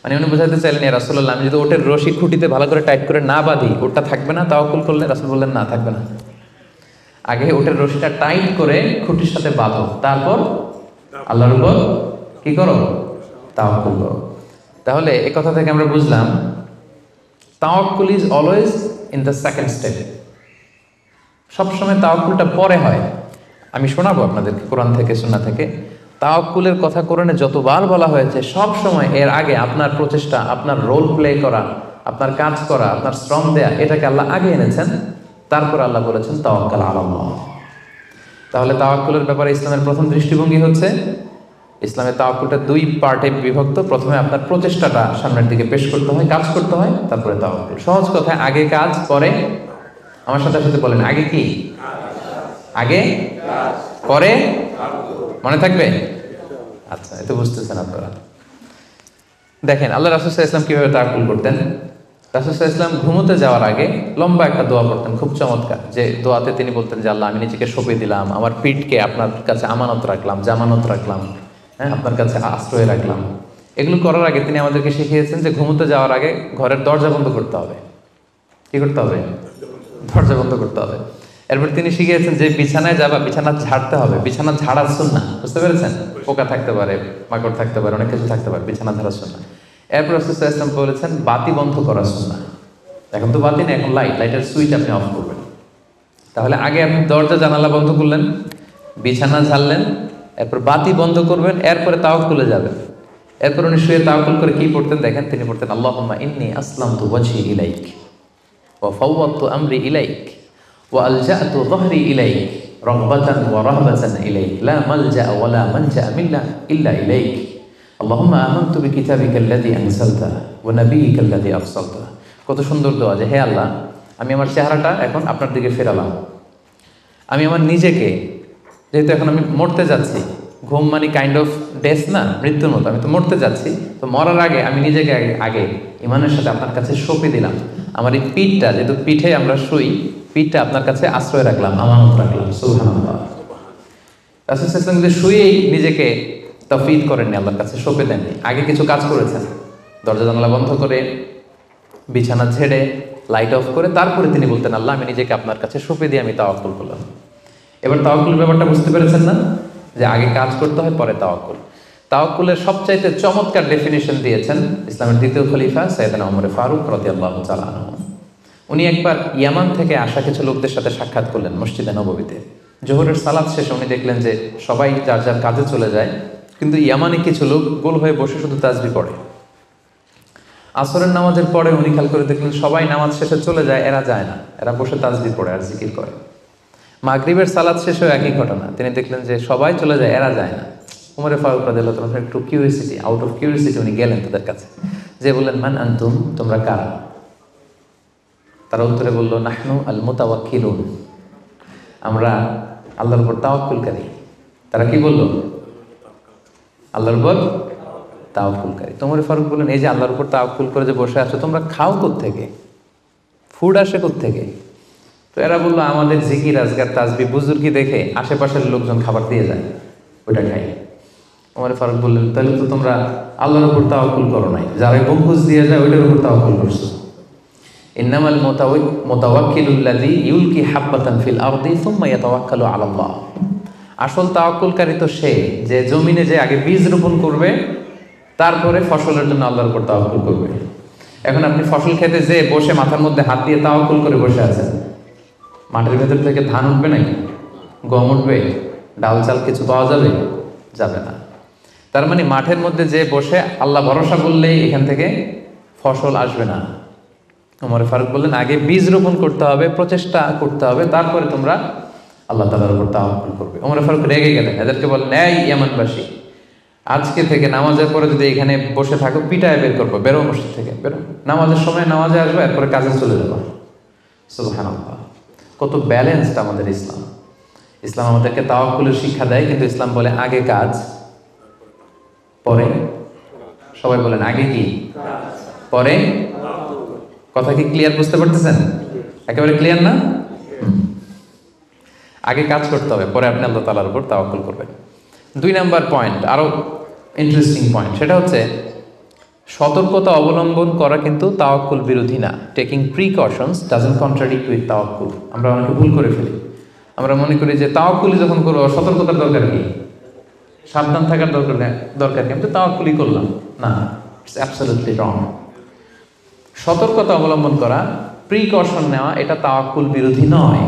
মানে উনি বোঝাতে চাইলেন, ইয়া রাসূলুল্লাহ আমি যদি ওটের রশি খুঁটিতে ভালো করে টাইট করে না বাঁধি, ওটা থাকবে না তাওয়াক্কুল করলে? রাসূল বললেন, না, থাকবে না। আগে ওটের রশিটা টাইট করে খুঁটির সাথে বাঁধো, তারপর আল্লাহর উপর কি করো? তাওয়াক্কুল করো। তাহলে এই কথা থেকে আমরা বুঝলাম তাওয়াক্কুল is always in the second step. সবসময় তাওয়াক্কুলটা পরে হয়। আমি শোনাবো আপনাদেরকে কোরআন থেকে, সুন্নাহ থেকে। তাওয়াক্কুলের কথা কোরআনে যতবার বলা হয়েছে, সব সময় এর আগে আপনার প্রচেষ্টা, আপনার রোল প্লে করা, আপনার কাজ করা, আপনার শ্রম দেয়া, এটাকে আল্লাহ আগে এনেছেন, তারপর আল্লাহ বলেছেন তাওয়াক্কাল আলাল্লাহ। তাহলে তাওয়াক্কুলের ব্যাপারে ইসলামের প্রথম দৃষ্টিভঙ্গি হচ্ছে, ইসলামের তাওয়াক্কুলটা দুই পার্টে বিভক্ত। প্রথমে আপনার প্রচেষ্টাটা সামনের দিকে পেশ করতে হয়, কাজ করতে হয়, তারপরে তাওয়াক্কুল। সহজ কথায় আগে কাজ পরে, আমার সাথে সাথে বলেন, আগে কি? আগে পরে, মনে থাকবে? আচ্ছা, এত বুঝতেছেন আপনারা। দেখেন আল্লাহ রাসূল সাল্লাল্লাহু আলাইহি ওয়াসাল্লাম কিভাবে তাওয়াক্কুল করতেন। রাসূল সাল্লাল্লাহু আলাইহি ওয়াসাল্লাম ঘুমোতে যাওয়ার আগে লম্বা একটা দোয়া পড়তেন, খুব চমৎকার। যে দোয়াতে তিনি বলতেন যে, আল্লাহ আমি নিজেকে সঁপে দিলাম, আমার পিঠকে আপনার কাছে আমানত রাখলাম, জামানত রাখলাম, হ্যাঁ, আপনার কাছে আশ্রয় রাখলাম। এগুলো করার আগে তিনি আমাদেরকে শিখিয়েছেন যে ঘুমোতে যাওয়ার আগে ঘরের দরজা বন্ধ করতে হবে। কি করতে হবে? দরজা বন্ধ করতে হবে। এরপর তিনি শিখিয়েছেন যে বিছানায় যাবা, বিছানা ঝাড়তে হবে। বিছানা ঝাড়ার সুন্নাহ, বুঝতে পেরেছেন? পোকা থাকতে পারে, মাকড় থাকতে পারে, অনেক কিছু থাকতে পারে, বিছানা ঝাড়ার সুন্নাহ। এরপর রাসূল সাল্লাল্লাহু আলাইহি ওয়াসাল্লাম বলেছেন বাতি বন্ধ করার সুন্নাহ। এখন তো বাতি নেই, এখন লাইটের সুইচ আপনি অফ করবেন। তাহলে আগে আপনি দরজা জানালা বন্ধ করলেন, বিছানা ঝাড়লেন, এরপর বাতি বন্ধ করবেন, এরপরে তাওয়াক্কুলে যাবেন। এরপর উনি শুয়ে তাওয়াক্কুল করে কি পড়তেন দেখেন, তিনি পড়তেন আল্লাহুম্মা ইন্নী আসলামতু ওয়াজহি ইলাইক ওয়া ফাওয়াদতু আমরি ইলাইক ওয়া আলজা'তু যহরি ইলাইক রাগবাতান ওয়া রাহবাতান ইলাইক লা মালজা ওয়া লা মানজা ইল্লা ইলাইক আল্লাহুম্মা আমানতু বিকিতাবিকাল্লাযী আনজালতা ওয়া নাবিয়্যিকাল্লাযী আরসালতা। কত সুন্দর দোয়া যে হে আল্লাহ, আমি আমার চেহারাটা এখন আপনার দিকে ফেরালাম, আমি আমার নিজেকে, যেহেতু এখন আমি মরতে যাচ্ছি, ঘুম মানে কাইন্ড অফ ডেথ না, মৃত্যুর মতো, আমি তো মরতে যাচ্ছি, তো মরার আগে আমি নিজেকে আগে ইমানের সাথে আপনার কাছে সঁপে দিলাম। আমার এই পিঠটা, যেহেতু পিঠে আমরা শুই, পিঠটা আপনার কাছে আশ্রয় রাখলাম, আমানত রাখলাম। সুবহানাল্লাহ। রাসূল সাল্লাল্লাহু আলাইহি ওয়াসাল্লাম শুয়েই নিজেকে তাফওয়ীদ করেননি, আল্লাহর কাছে সঁপে দেননি, আগে কিছু কাজ করেছেন। দরজা জানালা বন্ধ করে, বিছানা ঝেড়ে, লাইট অফ করে তারপরে তিনি বলতেন আল্লাহ, আমি নিজেকে আপনার কাছে সঁপে দিয়ে আমি তাওয়াক্কুল করলাম। এবার তাওয়াক্কুলের ব্যাপারটা বুঝতে পেরেছেন না, যে আগে কাজ করতে হয় পরে তাওয়াক্কুল। তাওয়াক্কুলের সবচাইতে চমৎকার ডেফিনিশন দিয়েছেন ইসলামের দ্বিতীয় খলিফা সাইয়েদনা ওমর ফারুক রাদিয়াল্লাহু তাআলা আনহু। উনি একবার ইয়ামান থেকে আসা কিছু লোকদের সাথে সাক্ষাৎ করলেন মসজিদে নববীতে। জোহরের সালাত শেষে উনি দেখলেন যে সবাই যার যার কাজে চলে যায়, কিন্তু ইয়ামানে কিছু লোক গোল হয়ে বসে শুধু তাসবিহ পড়ে। আসরের নামাজের পরে উনি খেয়াল করে দেখলেন সবাই নামাজ শেষে চলে যায়, এরা যায় না, এরা বসে তাসবিহ পড়ে আর জিকির করে। মাগরিবের সালাত শেষেও একই ঘটনা, তিনি দেখলেন যে সবাই চলে যায়, এরা যায় না। ওমর ফারুক রাদিয়াল্লাহু তাআলা একটু কিউরিওসিটি, আউট অফ কিউরিওসিটি উনি গেলেন তাদের কাছে, যে বললেন মান আনতুম, তোমরা কারা? তারা উত্তরে বলল নাহনু আল মুতাওয়াক্কিলুন, আমরা আল্লাহর উপর তাওয়াক্কুলকারী। তারা কি বলল? আল্লাহর উপর তাওয়াক্কুলকারী। ওমর ফারুক বললেন এই যে আল্লাহর উপর তাওয়াক্কুল করে যে বসে আছো, তোমরা খাও কোত্থেকে? ফুড আসে কোত্থেকে? তো এরা বললো আমাদের জিকির আজকার তাসবিহ বুজুর্গি দেখে আশেপাশের লোকজন খাবার দিয়ে যায়, ওইটা খাই। ওমর ফারুক বললেন তাহলে তো তোমরা আল্লাহর উপর তাওয়াক্কুল করো নাই, যারা গম্বুজ দিয়ে যায় ওইটার উপর তাওয়াক্কুল করছো। ইন্নামাল মুতাওয়াক্কিলুল্লাযী ইউলকি হাব্বাতান ফিল আরদি সুম্মা ইয়াতাওয়াক্কালু আলাল্লাহ। আসল তাওয়াক্কুলকারী তো সে, যে জমিনে যে আগে বীজ রোপণ করবে, তারপরে ফসলের জন্য আল্লাহর উপর তাওয়াক্কুল করবে। এখন আপনি ফসল খেতে যে বসে মাথার মধ্যে হাত দিয়ে তাওয়াক্কুল করে বসে আছেন, মাটির ভেতর থেকে ধান উঠবে নাকি? গম উঠবে? ডাল চাল কিছু পাওয়া যাবে? যাবে না। তার মানে মাঠের মধ্যে যে বসে আল্লাহ ভরসা করলেই এখান থেকে ফসল আসবে না। ওমর ফারুক বললেন আগে বীজ রোপণ করতে হবে, প্রচেষ্টা করতে হবে, তারপরে তোমরা আল্লাহ তাআলার উপর তাওয়াক্কুল করবে। ওমর ফারুক রেগে গেলেন, এদেরকে বললেন এই ইয়ামানবাসী, আজকে থেকে নামাজের পরে যদি এখানে বসে থাকো পিটায় বের করবো, বেরো মসজিদ থেকে, বেরো। নামাজের সময় নামাজে আসবে, এরপরে কাজে চলে যাবো। সুবহানাল্লাহ। কত ব্যালেন্সড আমাদের ইসলাম। ইসলাম আমাদেরকে তাওয়াক্কুলের শিক্ষা দেয়, কিন্তু ইসলাম বলে আগে কাজ পরে। সবাই বলেন আগে কি পরে? কথা কি ক্লিয়ার বুঝতে পারতেছেন? একেবারে ক্লিয়ার না? আগে কাজ করতে হবে, পরে আপনি আল্লাহ তাআলার উপর তাওয়াক্কুল করবেন। 2 নাম্বার পয়েন্ট, আরো ইন্টারেস্টিং পয়েন্ট, সেটা হচ্ছে সতর্কতা অবলম্বন করা কিন্তু তাওয়াক্কুল বিরোধী না। Taking precautions doesn't contradict with তাওয়াক্কুল। আমরা অনেকে ভুল করে ফেলি, আমরা মনে করি যে তাওয়াক্কুলই যখন করবো সতর্কতার দরকার কি, সাবধান থাকার দরকার কি, আমি তো তাওয়াক্কুলই করলাম। না, ইটস অ্যাবসলিউটলি রং। সতর্কতা অবলম্বন করা, প্রিকশন নেওয়া, এটা তাওয়াক্কুল বিরোধী নয়।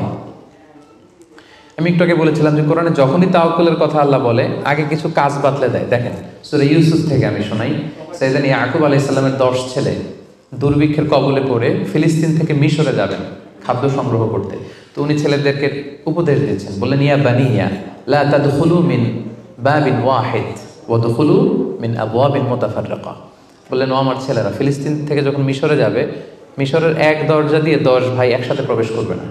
আমি একটু আগে বলেছিলাম যে কোরআনে যখনই তাওয়াক্কুলের কথা আল্লাহ বলে আগে কিছু কাজ বাতলে দেয়। দেখেন সূরা ইউসুফ থেকে আমি শোনাই, সাইয়েদনা ইয়াকুব আলাইহিস সালামের 10 ছেলে দুর্ভিক্ষের কবলে পড়ে ফিলিস্তিন থেকে মিশরে যাবেন খাদ্য সংগ্রহ করতে। তো উনি ছেলেদেরকে উপদেশ দিয়েছেন, বললেন ইয়া বানিয়া লা তাদখুলু মিন বাবিন ওয়াহিদ ওয়াদখুলু মিন আবওয়াবিন মুতাফাররাকা। বললেন ও আমার ছেলেরা, ফিলিস্তিন থেকে যখন মিশরে যাবে, মিশরের এক দরজা দিয়ে 10 ভাই একসাথে প্রবেশ করবে না।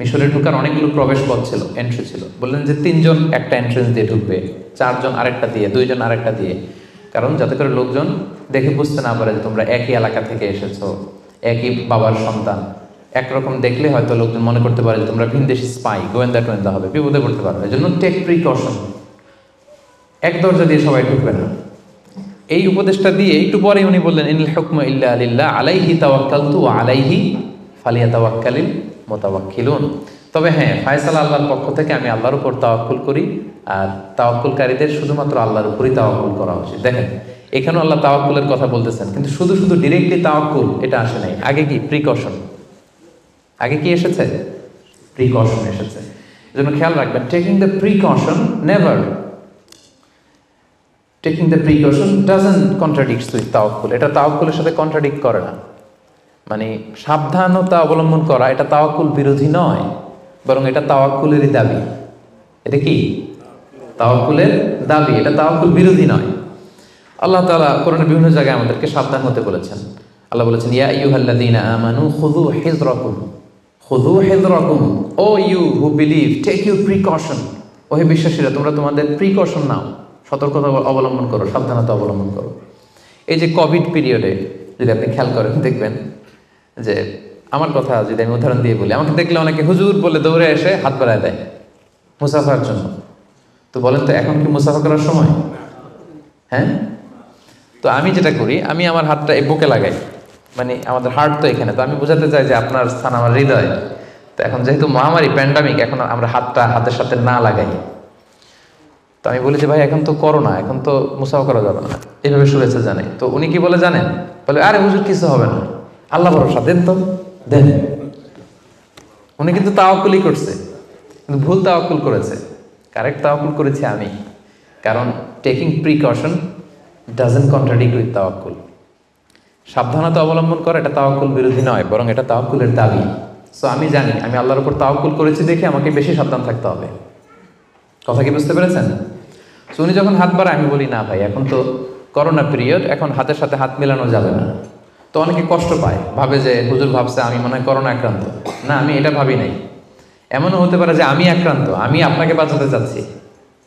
মিশরে ঢোকার অনেকগুলো প্রবেশ পথ ছিল, এন্ট্রি ছিল। বললেন যে 3 জন একটা এন্ট্রেন্স দিয়ে ঢুকবে, 4 জন আরেকটা দিয়ে, 2 জন আরেকটা দিয়ে, কারণ যাতে করে লোকজন দেখে বুঝতে না পারে যে তোমরা একই এলাকা থেকে এসেছো, একই বাবার সন্তান। একরকম দেখলে হয়তো লোকজন মনে করতে পারে যে তোমরা ভিনদেশি স্পাই, গোয়েন্দা হবে, বিপদে পড়তে পারবে। এই জন্য টেক প্রিকশন, এক দরজা দিয়ে সবাই ঢুকবে না। এই উপদেশটা দিয়ে একটু পরে উনি বললেন ইনিল হুকমু ইল্লা লিল্লাহ আলাইহি তাওয়াক্কালতু ওয়া আলাইহি ফালিয়াতাওয়াক্কালিল মুতাওয়াক্কিলুন। তবে হ্যাঁ, ফায়সালা আল্লাহর পক্ষ থেকে, আমি আল্লাহর উপর তাওয়াক্কুল করি, আর তাওয়াক্কুলকারীদের শুধুমাত্র আল্লাহর উপরই তাওয়াক্কুল করা উচিত। দেখেন এখানেও আল্লাহ তাওয়াক্কুলের কথা বলতেছেন, কিন্তু শুধু ডিরেক্টলি তাওয়াক্কুল এটা আসে নাই। আগে কি প্রিকশন, আগে কি এসেছে? প্রিকশন এসেছে। এজন্য খেয়াল রাখবেন, taking the precaution, never taking the precaution doesn't contradicts with তাওয়াক্কুল। এটা তাওয়াক্কুলের সাথে কন্ট্রাডিক্ট করে না। মানে সাবধানতা অবলম্বন করা এটা তাওয়াক্কুল বিরোধী নয়, বরং এটা তাওয়াক্কুলেরই দাবি। এটা কি তাওয়াক্কুলের দাবি, এটা তাওয়াক্কুল বিরোধী নয়। আল্লাহ তাআলা কোরআনের বিভিন্ন জায়গায় আমাদেরকে সাবধান হতে বলেছেন। আল্লাহ বলেছেন, ইয়া আইয়ুহাল্লাযীনা আমানু খুযু হিযরাকুম, খুযু হিযরাকুম, O you who believe take your precaution. ও হে বিশ্বাসীরা, তোমরা তোমাদের প্রিকশন নাও, সতর্কতা অবলম্বন করো, সাবধানতা অবলম্বন করো। এই যে কোভিড পিরিয়ডে যদি আপনি খেয়াল করেন, দেখবেন যে আমার কথা যদি আমি উদাহরণ দিয়ে বলি, আমাকে দেখলে অনেকে হুজুর বলে দৌড়ে এসে হাত বাড়ায় দেয় মুসাফার জন্য। তো বলেন তো এখন কি মুসাফা করার সময়? হ্যাঁ। তো আমি যেটা করি, আমি আমার হাতটা এই বুকে লাগাই, মানে আমাদের হার্ট তো এখানে, তো আমি বোঝাতে চাই যে আপনার স্থান আমার হৃদয়। তো এখন যেহেতু মহামারী প্যান্ডামিক, এখন আমরা হাতটা হাতের সাথে না লাগাই। তো আমি বলি যে ভাই এখন তো করোনা, এখন তো মুসাফা করা যাবে না, এইভাবে শুনেছে জানে। তো উনি কি বলে জানেন? বলে আরে হুজুর কিছু হবে না, আল্লাহ ভরসা, দেন তো দেন। উনি কিন্তু তাওয়াক্কুলই করছে, কিন্তু ভুল তাওয়াক্কুল করেছে। কারেক্ট তাওয়াক্কুল করেছি আমি, কারণ taking precaution doesn't contradict with তাওয়াক্কুল। সাবধানতা অবলম্বন করা এটা তাওয়াক্কুল বিরোধী নয়, বরং এটা তাওয়াক্কুলের দাবি। সো আমি জানি আমি আল্লাহর উপর তাওয়াক্কুল করেছি দেখে আমাকে বেশি সাবধান থাকতে হবে। কথা কি বুঝতে পেরেছেন? সো উনি যখন হাত বাড়ায়, আমি বলি না ভাই এখন তো করোনা পিরিয়ড, এখন হাতের সাথে হাত মেলানো যাবে না। তো অনেকে কষ্ট পায়, ভাবে যে হুজুর ভাবছে আমি মনে হয় করোনা আক্রান্ত। না, আমি এটা ভাবি নাই। এমনও হতে পারে যে আমি আক্রান্ত, আমি আপনাকে বাঁচাতে চাচ্ছি।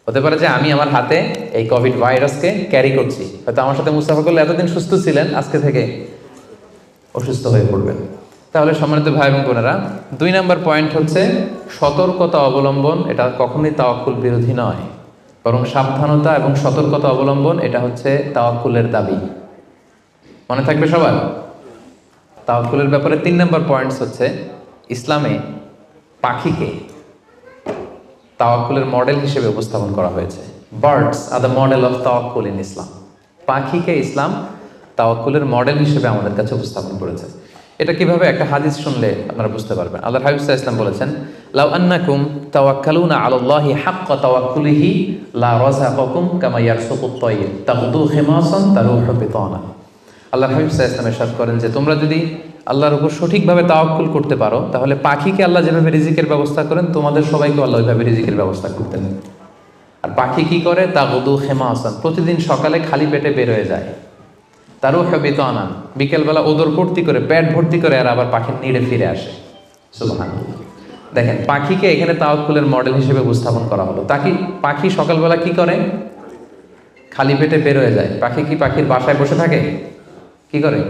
হতে পারে যে আমি আমার হাতে এই কোভিড ভাইরাসকে ক্যারি করছি। হয়তো আমার সাথে মুসাফা করলে এতদিন সুস্থ ছিলেন, আজকে থেকে অসুস্থ হয়ে পড়বেন। তাহলে সম্মানিত ভাই এবং বোনেরা, 2 নম্বর পয়েন্ট হচ্ছে সতর্কতা অবলম্বন। এটা কখনোই তাওয়াক্কুল বিরোধী নয়, বরং সাবধানতা এবং সতর্কতা অবলম্বন এটা হচ্ছে তাওয়াক্কুলের দাবি। মনে থাকবে সবার? তাওয়াক্কুলের ব্যাপারে 3 নম্বর পয়েন্টস হচ্ছে ইসলামে পাখিকে তাওয়াক্কুলের মডেল হিসেবে উপস্থাপন করা হয়েছে। Birds are the model of তাওয়াক্কুল ইন ইসলাম। পাখিকে ইসলাম তাওয়াক্কুলের মডেল হিসেবে আমাদের কাছে উপস্থাপন করেছে। এটা কিভাবে? একটা হাদিস শুনলে আপনারা বুঝতে পারবেন। আল্লাহর হাবিব সাল্লাল্লাহু আলাইহি ওয়াসাল্লাম বলেছেন, লাউ আন্নাকুম তাওয়াক্কালুনা আলাল্লাহি হাক্কা তাওয়াক্কুলিহি লা রাযাকাকুম কামা ইয়ারসুকুত তায়র তাগদু খিমাসান তারুহু বিতানা। আল্লাহর হাবিব সাল্লাল্লাহু আলাইহি ওয়াসাল্লাম ইরশাদ করেন যে তোমরা যদি আল্লাহর উপর সঠিকভাবে তাওয়াক্কুল করতে পারো, তাহলে পাখিকে আল্লাহ যেভাবে রিজিকের ব্যবস্থা করেন, তোমাদের সবাইকে আল্লাহ ওইভাবে রিজিকের ব্যবস্থা করতেন। আর পাখি কি করে? তাগদু খিমাসান, প্রতিদিন সকালে খালি পেটে বের হয়ে যায়। তারুহু বিতানা, বিকেলবেলা ওদর ভর্তি করে, পেট ভর্তি করে, আর আবার পাখির নিড়ে ফিরে আসে। সুবহানাল্লাহ। দেখেন, পাখিকে এখানে তাওয়াক্কুলের মডেল হিসেবে উপস্থাপন করা হলো। পাখি সকালবেলা কি করে? খালি পেটে বের হয়ে যায়। পাখি কি পাখির বাসায় বসে থাকে? কি করে?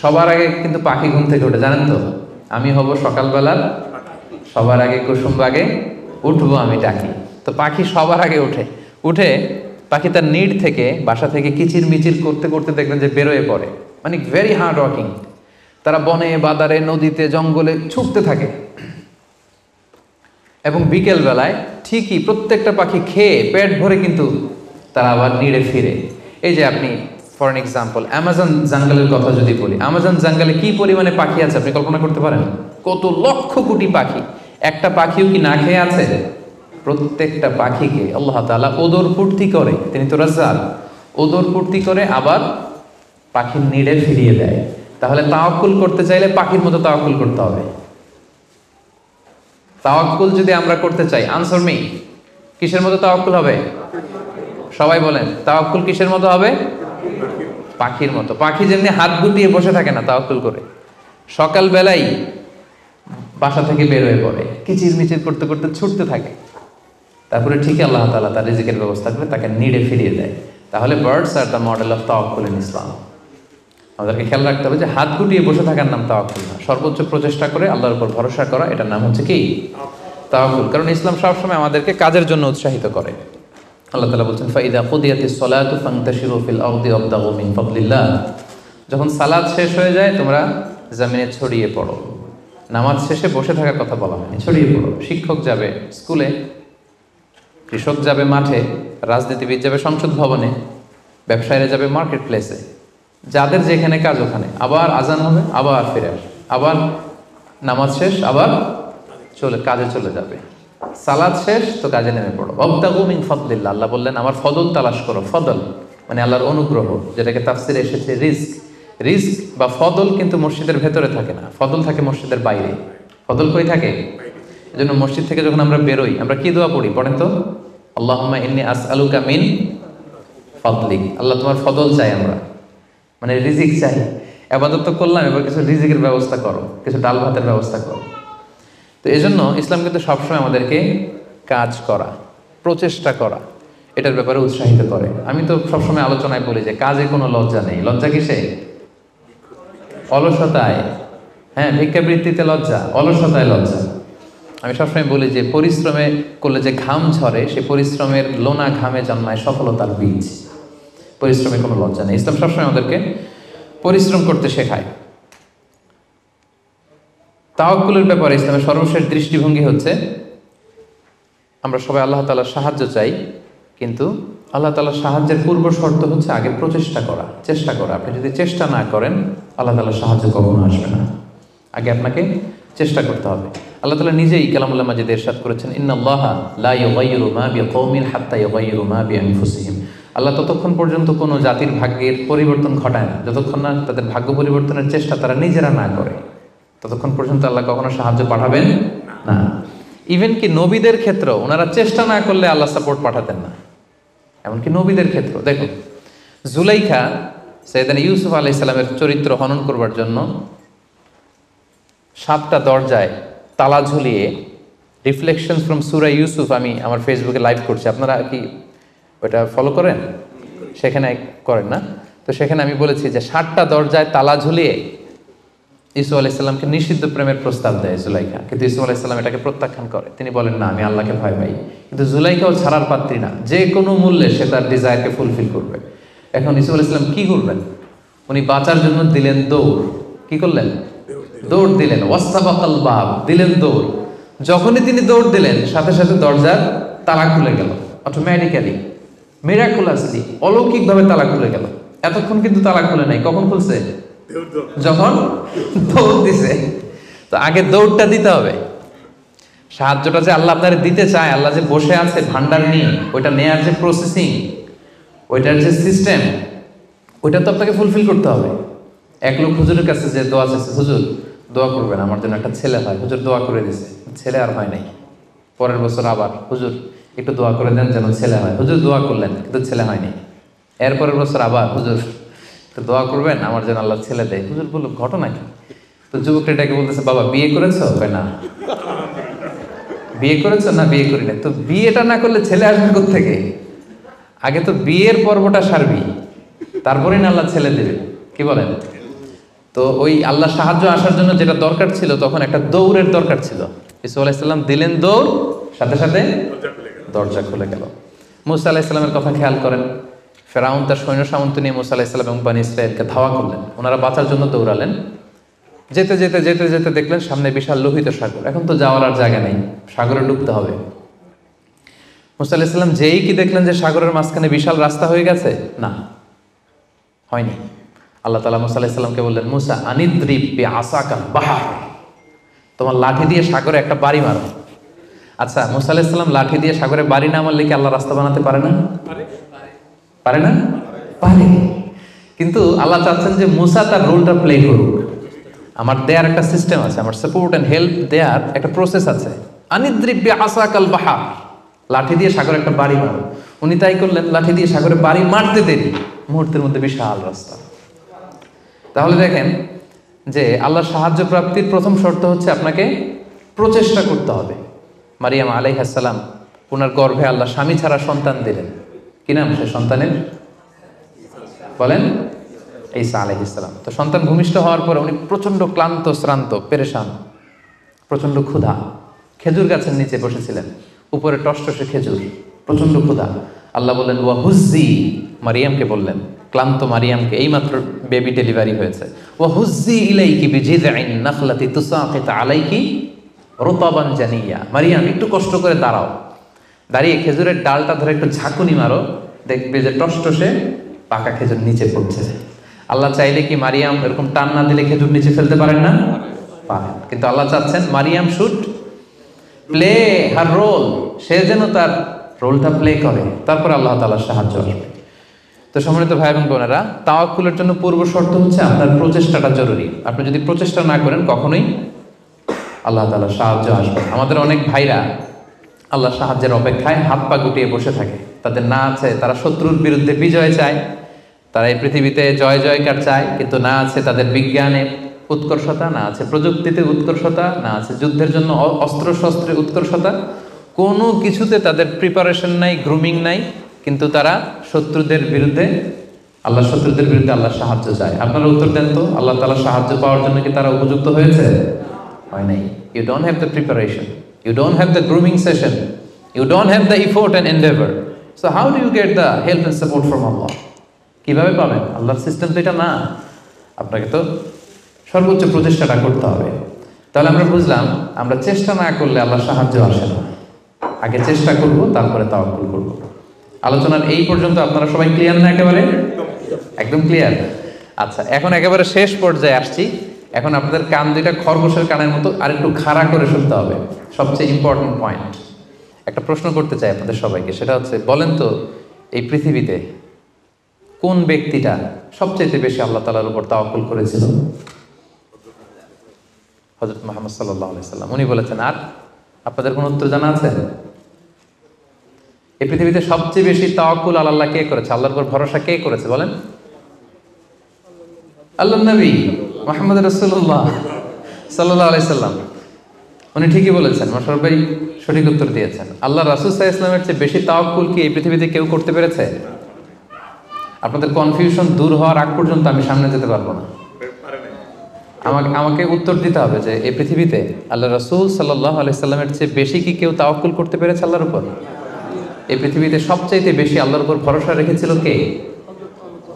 সবার আগে কিন্তু পাখি ঘুম থেকে ওঠে, জানেন তো? আমি হব সকালবেলার সবার আগে, কুসুম বাগে উঠবো আমি ডাকি। তো পাখি সবার আগে উঠে পাখি তার নিড থেকে, বাসা থেকে কিচির মিচির করতে করতে দেখবেন যে বেরোয় পড়ে। মানে ভেরি হার্ড ওয়ার্কিং। তারা বনে, বাদারে, নদীতে, জঙ্গলে ছুটতে থাকে। এবং বিকেল বেলায় ঠিকই প্রত্যেকটা পাখি খেয়ে পেট ভরে কিন্তু তারা আবার নিড়ে ফিরে। এই যে আপনি ফর এন এক্সাম্পল অ্যামাজন জঙ্গলের কথা যদি বলি, অ্যামাজন জঙ্গলে কি পরিমাণে পাখি আছে আপনি কল্পনা করতে পারেন? কত লক্ষ কোটি পাখি। একটা পাখিও কি না খেয়ে আছে? প্রত্যেকটা পাখিকে আল্লাহ তাআলা ওদর পূর্তি করে, তিনি তো রাজ্জাক, ওদর পূর্তি করে আবার পাখির নিড়ে ফিরিয়ে দেয়। তাহলে তাওয়াক্কুল করতে চাইলে পাখির মতো তাওয়াক্কুল করতে হবে। তাওয়াক্কুল যদি আমরা করতে চাই, আনসার মি, কিসের মতো তাওয়াক্কুল হবে? সবাই বলেন, তাওয়াক্কুল কিসের মতো হবে? পাখির মতো। পাখি যেমনি হাত গুটিয়ে বসে থাকে না তাওয়াক্কুল করে, সকালবেলাই বাসা থেকে বের হয়ে পড়ে, কিচির মিচির করতে করতে ছুটতে থাকে, তারপরে ঠিকই আল্লাহ তাআলা তার রিজিকের ব্যবস্থা করে তাকে নিড়ে ফিরিয়ে দেয়। তাহলে birds are the model of তাওয়াক্কুল ইন ইসলাম। আমাদেরকে খেয়াল রাখতে হবে যে হাত গুটিয়ে বসে থাকার নাম তাওয়াক্কুল না, সর্বোচ্চ প্রচেষ্টা করে আল্লাহর উপর ভরসা করা, এটার নাম হচ্ছে কি? তাওয়াক্কুল। কারণ ইসলাম সবসময় আমাদেরকে কাজের জন্য উৎসাহিত করে। আল্লাহ তাআলা বলছেন, ফাইদা কুদিয়াতিস সালাতু ফান্তাশিরু ফিল আরদি ওয়াবতাগু মিন ফাদলিল্লাহ। যখন সালাত শেষ হয়ে যায় তোমরা জমিনে ছড়িয়ে পড়ো। নামাজ শেষে বসে থাকার কথা বলা হয়নি, ছড়িয়ে পড়ো। শিক্ষক যাবে স্কুলে, কৃষক যাবে মাঠে, রাজনীতিবিদ যাবে সংসদ ভবনে, ব্যবসায়ীরা যাবে মার্কেট প্লেসে, যাদের যেখানে কাজ ওখানে। আবার আজান হবে, আবার ফিরে আসবে, আবার নামাজ শেষ, আবার কাজে চলে যাবে। সালাত শেষ তো কাজে নেমে পড়ো। ওয়াবতাগু মিন ফাদলিল্লাহ, আল্লাহ বললেন আমার ফদল তালাশ করো। ফদল মানে আল্লাহর অনুগ্রহ, যেটাকে তাফসিরে এসেছে রিজক। রিজক বা ফদল কিন্তু মসজিদের ভেতরে থাকে না, ফদল থাকে মসজিদের বাইরে। ফদল কই থাকে? এজন্য মসজিদ থেকে যখন আমরা বেরোই আমরা কি দোয়া পড়ি পড়েন তো? আল্লাহুম্মা ইন্নী আসআলুকা মিন ফাদলিক, আল্লাহ তোমার ফদল চাই আমরা, মানে রিজিক চাই। ইবাদত তো করলাম, এবার কিছু রিজিকের ব্যবস্থা করো, কিছু ডাল ভাতের ব্যবস্থা করো। তো এজন্য ইসলাম কিন্তু সবসময় আমাদেরকে কাজ করা, প্রচেষ্টা করা, এটার ব্যাপারে উৎসাহিত করে। আমি তো সবসময় আলোচনায় বলি যে কাজে কোনো লজ্জা নেই। লজ্জা কিসে? অলসতায়। হ্যাঁ, ভিক্ষাবৃত্তিতে লজ্জা, অলসতায় লজ্জা। আমি সবসময় বলি যে পরিশ্রমে করলে যে ঘাম ঝরে, সে পরিশ্রমের লোনা ঘামে জন্মায় সফলতার বীজ। পরিশ্রমে কোনো লজ্জা নেই। ইসলাম সবসময় আমাদেরকে পরিশ্রম করতে শেখায়। তাওয়াক্কুলের ব্যাপারে ইসলামের সর্বশেষ দৃষ্টিভঙ্গি হচ্ছে আমরা সবাই আল্লাহ তাআলার সাহায্য চাই, কিন্তু আল্লাহ তাআলার সাহায্যের পূর্ব শর্ত হচ্ছে আগে প্রচেষ্টা করা, চেষ্টা করা। আপনি যদি চেষ্টা না করেন আল্লাহ তাআলার সাহায্য কখনো আসবে না। আগে আপনাকে চেষ্টা করতে হবে। আল্লাহ তাআলা নিজেই কালামুল্লাহ মাজিদে ইরশাদ করেছেন, ইন্নাল্লাহা লা ইউগাইয়িরু মা বিকওমিন হাত্তা ইউগাইয়িরু মা বিআনফুসিহিম। আল্লাহ ততক্ষণ পর্যন্ত কোনো জাতির ভাগ্যের পরিবর্তন ঘটায় না যতক্ষণ না তাদের ভাগ্য পরিবর্তনের চেষ্টা তারা নিজেরা না করে, ততক্ষণ পর্যন্ত আল্লাহ কখনো সাহায্য পাঠাবেন না। ইভেন কি নবীদের ক্ষেত্রেও ওনারা চেষ্টা না করলে আল্লাহ সাপোর্ট পাঠাতেন না। এমনকি নবীদের ক্ষেত্র দেখুন, জুলাইখা সাইয়েদানা ইউসুফ আলাইহিস সালামের চরিত্র হনন করবার জন্য 7টা দরজায় তালা ঝুলিয়ে, রিফ্লেকশনস ফ্রম সূরা ইউসুফ আমি আমার ফেসবুকে লাইভ করছি, আপনারা কি ওটা ফলো করেন? সেখানে করেন না? তো সেখানে আমি বলেছি যে 7টা দরজায় তালা ঝুলিয়ে ইউসুফ আলাইহিস সালামকে নিষিদ্ধ প্রেমের প্রস্তাব দেয় জুলাইখা, কিন্তু ইউসুফ আলাইহিস সালাম এটাকে প্রত্যাখ্যান করে। তিনি বলেন না, আমি আল্লাহকে ভয় পাই। কিন্তু জুলাইখাও ছাড়ার পাত্রী না, যে কোনো মূল্যে সে তার ডিজায়ারকে ফুলফিল করবে। এখন ইউসুফ আলাইহিস সালাম কি করবেন? উনি বাঁচার জন্য দিলেন দৌড়। কি করলেন? দৌড় দিলেন। ওয়াসতাবাকাল বাব, দিলেন দৌড়। যখনই তিনি দৌড় দিলেন সাথে সাথে দরজার তালা খুলে গেল, অটোমেটিক্যালি, মিরাকুলাসলি, অলৌকিকভাবে তালা খুলে গেল। এতক্ষণ কিন্তু তালা খুলে নাই। কখন খুলছে? যখন দৌড় দিছে। তো আগে দৌড়টা দিতে হবে। সাহায্যটা যে আল্লাহ আপনার দিতে চায়, আল্লাহ যে বসে আছে ভান্ডার নিয়ে, ওইটা নেয়ার যে প্রসেসিং, ওইটার যে সিস্টেম, ওইটা তো আপনাকে ফুলফিল করতে হবে। এক লোক হুজুরের কাছে যে দোয়া চাইছে, হুজুর দোয়া করবেন আমার জন্য একটা ছেলে হয়। হুজুর দোয়া করে দিছে, ছেলে আর হয় নাই। পরের বছর আবার, হুজুর একটু দোয়া করে দেন যেন ছেলে হয়। হুজুর দোয়া করলেন কিন্তু ছেলে হয়নি। এরপরের বছর আবার, হুজুর তো দোয়া করবেন আমার যেন আল্লাহ ছেলে দেয়। হুজুর বলল ঘটনা কি? তো যুবকটা এটাকে বলতেছে, বাবা বিয়ে করেছো? না। বিয়ে করেছো? না, বিয়ে করি না। তো বিয়েটা না করলে ছেলে আসবে কোত্থেকে? আগে তো বিয়ের পর্বটা সারবি, তারপরে না আল্লাহ ছেলে দেবে। কি বলেন? তো ওই আল্লাহ সাহায্য আসার জন্য যেটা দরকার ছিল, তখন একটা দৌড়ের দরকার ছিল। ইউসুফ আলাইহিস সালাম দিলেন দৌড়, সাথে সাথে দরজা খুলে গেল। মুসা আলাইহিস সালামের কথা খেয়াল করেন। ফেরাউন তার সৈন্য সামন্ত নিয়ে মুসা আলাইহিস সালাম এবং বনী ইসরাঈলকে ধাওয়া করলেন। ওনারা বাঁচার জন্য দৌড়ালেন। যেতে যেতে যেতে যেতে দেখলেন সামনে বিশাল লোহিত সাগর। এখন তো যাওয়ার আর জায়গা নেই, সাগরে ডুবতে হবে। মুসা আলাইহিস সালাম যেই কি দেখলেন যে সাগরের মাঝখানে বিশাল রাস্তা হয়ে গেছে? না, হয়নি। আল্লাহ তাআলা মুসা আলাইহিস সালামকে বললেন, মুসা আনিদ্রিব বিআসাকাল বাহর, তোমার লাঠি দিয়ে সাগরে একটা বাড়ি মারো। আচ্ছা, মুসা আলাইহিস সালাম লাঠি দিয়ে সাগরে বাড়ি না মারলে কি আল্লাহ রাস্তা বানাতে পারে না? পারে না? পারে। কিন্তু আল্লাহ চাচ্ছেন যে মুসা তার রোলটা প্লে করুক। আমার দেয়ার একটা সিস্টেম আছে, আমার সাপোর্ট অ্যান্ড হেল্প দেয়ার একটা প্রসেস আছে। আনিদ্রিব বিআসাকাল বাহর, লাঠি দিয়ে সাগরে একটা বাড়ি মারো। উনি তাই করলেন, লাঠি দিয়ে সাগরে বাড়ি মারতে দেরি, মুহূর্তের মধ্যে বিশাল রাস্তা। তাহলে দেখেন যে আল্লাহর সাহায্য প্রাপ্তির প্রথম শর্ত হচ্ছে আপনাকে প্রচেষ্টা করতে হবে। মারিয়াম আলাইহিস সালাম, ওনার গর্ভে আল্লাহ স্বামী ছাড়া সন্তান দিলেন। কি নাম সে সন্তানের? বলেন। ঈসা আলাইহিস সালাম। তো সন্তান ভূমিষ্ঠ হওয়ার পরে উনি প্রচন্ড ক্লান্ত, শ্রান্ত, পেরেশান, প্রচন্ড ক্ষুধা। খেজুর গাছের নিচে বসেছিলেন, উপরে টসটসে খেজুর, প্রচন্ড ক্ষুধা। আল্লাহ বললেন ওয়া হুজ্জি, মারিয়ামকে বললেন, ক্লান্ত মারিয়ামকে, এইমাত্র বেবি ডেলিভারি হয়েছে, ওয়া হুজ্জি ইলাইকি বিজিযআইন নাখলাতি তুসাকিত আলাইকি রুতাবান জানিয়া। মারিয়াম একটু কষ্ট করে দাঁড়াও, দাঁড়িয়ে খেজুরের ডালটা ধরে একটু ঝাঁকুনি মারো, দেখবে যে টসটসে পাকা খেজুর নিচে পড়ছে। আল্লাহ চাইলে কি মারিয়াম এরকম টান না দিলে খেজুর নিচে ফেলতে পারেন না? পারেন। কিন্তু আল্লাহ চাচ্ছেন Maryam should play her role, সে যেন তার রোলটা প্লে করে, তারপর আল্লাহ তাআলার সাহায্য আসবে। তো সম্মানিত ভাই এবং বোনেরা, তাওয়াক্কুলের জন্য পূর্ব শর্ত হচ্ছে আপনার প্রচেষ্টাটা জরুরি। আপনি যদি প্রচেষ্টা না করেন কখনোই আল্লাহ তাআলার সাহায্য আসবে। আমাদের অনেক ভাইরা আল্লাহর সাহায্যের অপেক্ষায় হাত পা গুটিয়ে বসে থাকে, তাদের না আছে তারা শত্রুর বিরুদ্ধে বিজয় চায়, তারা এই পৃথিবীতে জয় জয়কার চায়, কিন্তু না আছে তাদের বিজ্ঞানে উৎকর্ষতা, না আছে প্রযুক্তিতে উৎকর্ষতা, না আছে যুদ্ধের জন্য অস্ত্র শস্ত্রে উৎকর্ষতা, কোনো কিছুতে তাদের প্রিপারেশন নাই, গ্রুমিং নাই, কিন্তু তারা শত্রুদের বিরুদ্ধে শত্রুদের বিরুদ্ধে আল্লাহর সাহায্য চায়। আপনারা উত্তর দেন তো, আল্লাহ তাআলার সাহায্য পাওয়ার জন্য কি তারা উপযুক্ত হয়েছে? হয় নাই। You don't have the preparation, you don't have the grooming session, you don't have the effort and endeavor, so how do you get the help and support from Allah? কিভাবে পাবেন? আল্লাহর সিস্টেম তো এটা না, আপনাকে তো সর্বোচ্চ প্রচেষ্টাটা করতে হবে। তাহলে আমরা বুঝলাম, আমরা চেষ্টা না করলে আল্লাহর সাহায্য আসে না, আগে চেষ্টা করব তারপরে তাওয়াক্কুল করব। আলোচনার এই পর্যন্ত আপনারা সবাই ক্লিয়ার না? একেবারে একদম ক্লিয়ার। আচ্ছা, এখন একেবারে শেষ পর্যায়ে আসছি। এখন আপনাদের কান দুইটা খরগোশের কানের মতো আর একটু খাড়া করে শুনতে হবে, সবচেয়ে ইম্পর্টেন্ট পয়েন্ট। একটা প্রশ্ন করতে চাই আপনাদের সবাইকে, সেটা হচ্ছে, বলেন তো এই পৃথিবীতে কোন ব্যক্তিটা সবচেয়ে বেশি আল্লাহ তাআলার উপর তাওয়াক্কুল করেছিল? হযরত মুহাম্মদ সাল্লাল্লাহু আলাইহি সাল্লাম, উনি বলেছেন। আর আপনাদের কোন উত্তর জানা আছে? এই পৃথিবীতে সবচেয়ে বেশি তাওয়াক্কুল আল্লাহ কে করেছে, আল্লাহর উপর ভরসা কে করেছে বলেন? আল্লাহর নবী মুহাম্মদ রাসূলুল্লাহ সাল্লাল্লাহু আলাইহি সাল্লাম, উনি ঠিকই বলেছেন। মাশাআল্লাহ ভাই সঠিক উত্তর দিয়েছেন। আল্লাহ রাসূল সাল্লাল্লাহু আলাইহি ওয়াসাল্লামের চেয়ে বেশি তাওয়াক্কুল কি এই পৃথিবীতে কেউ করতে পেরেছে? আপনাদের কনফিউশন দূর হওয়ার আগ পর্যন্ত আমি সামনে যেতে পারবো না। আমাকে উত্তর দিতে হবে যে এই পৃথিবীতে আল্লাহ রাসূল সাল্লাল্লাহু আলাইহি সাল্লামের চেয়ে বেশি কি কেউ তাওয়াক্কুল করতে পেরেছে আল্লাহর উপর? এই পৃথিবীতে সবচাইতে বেশি আল্লাহর উপর ভরসা রেখেছিল কে?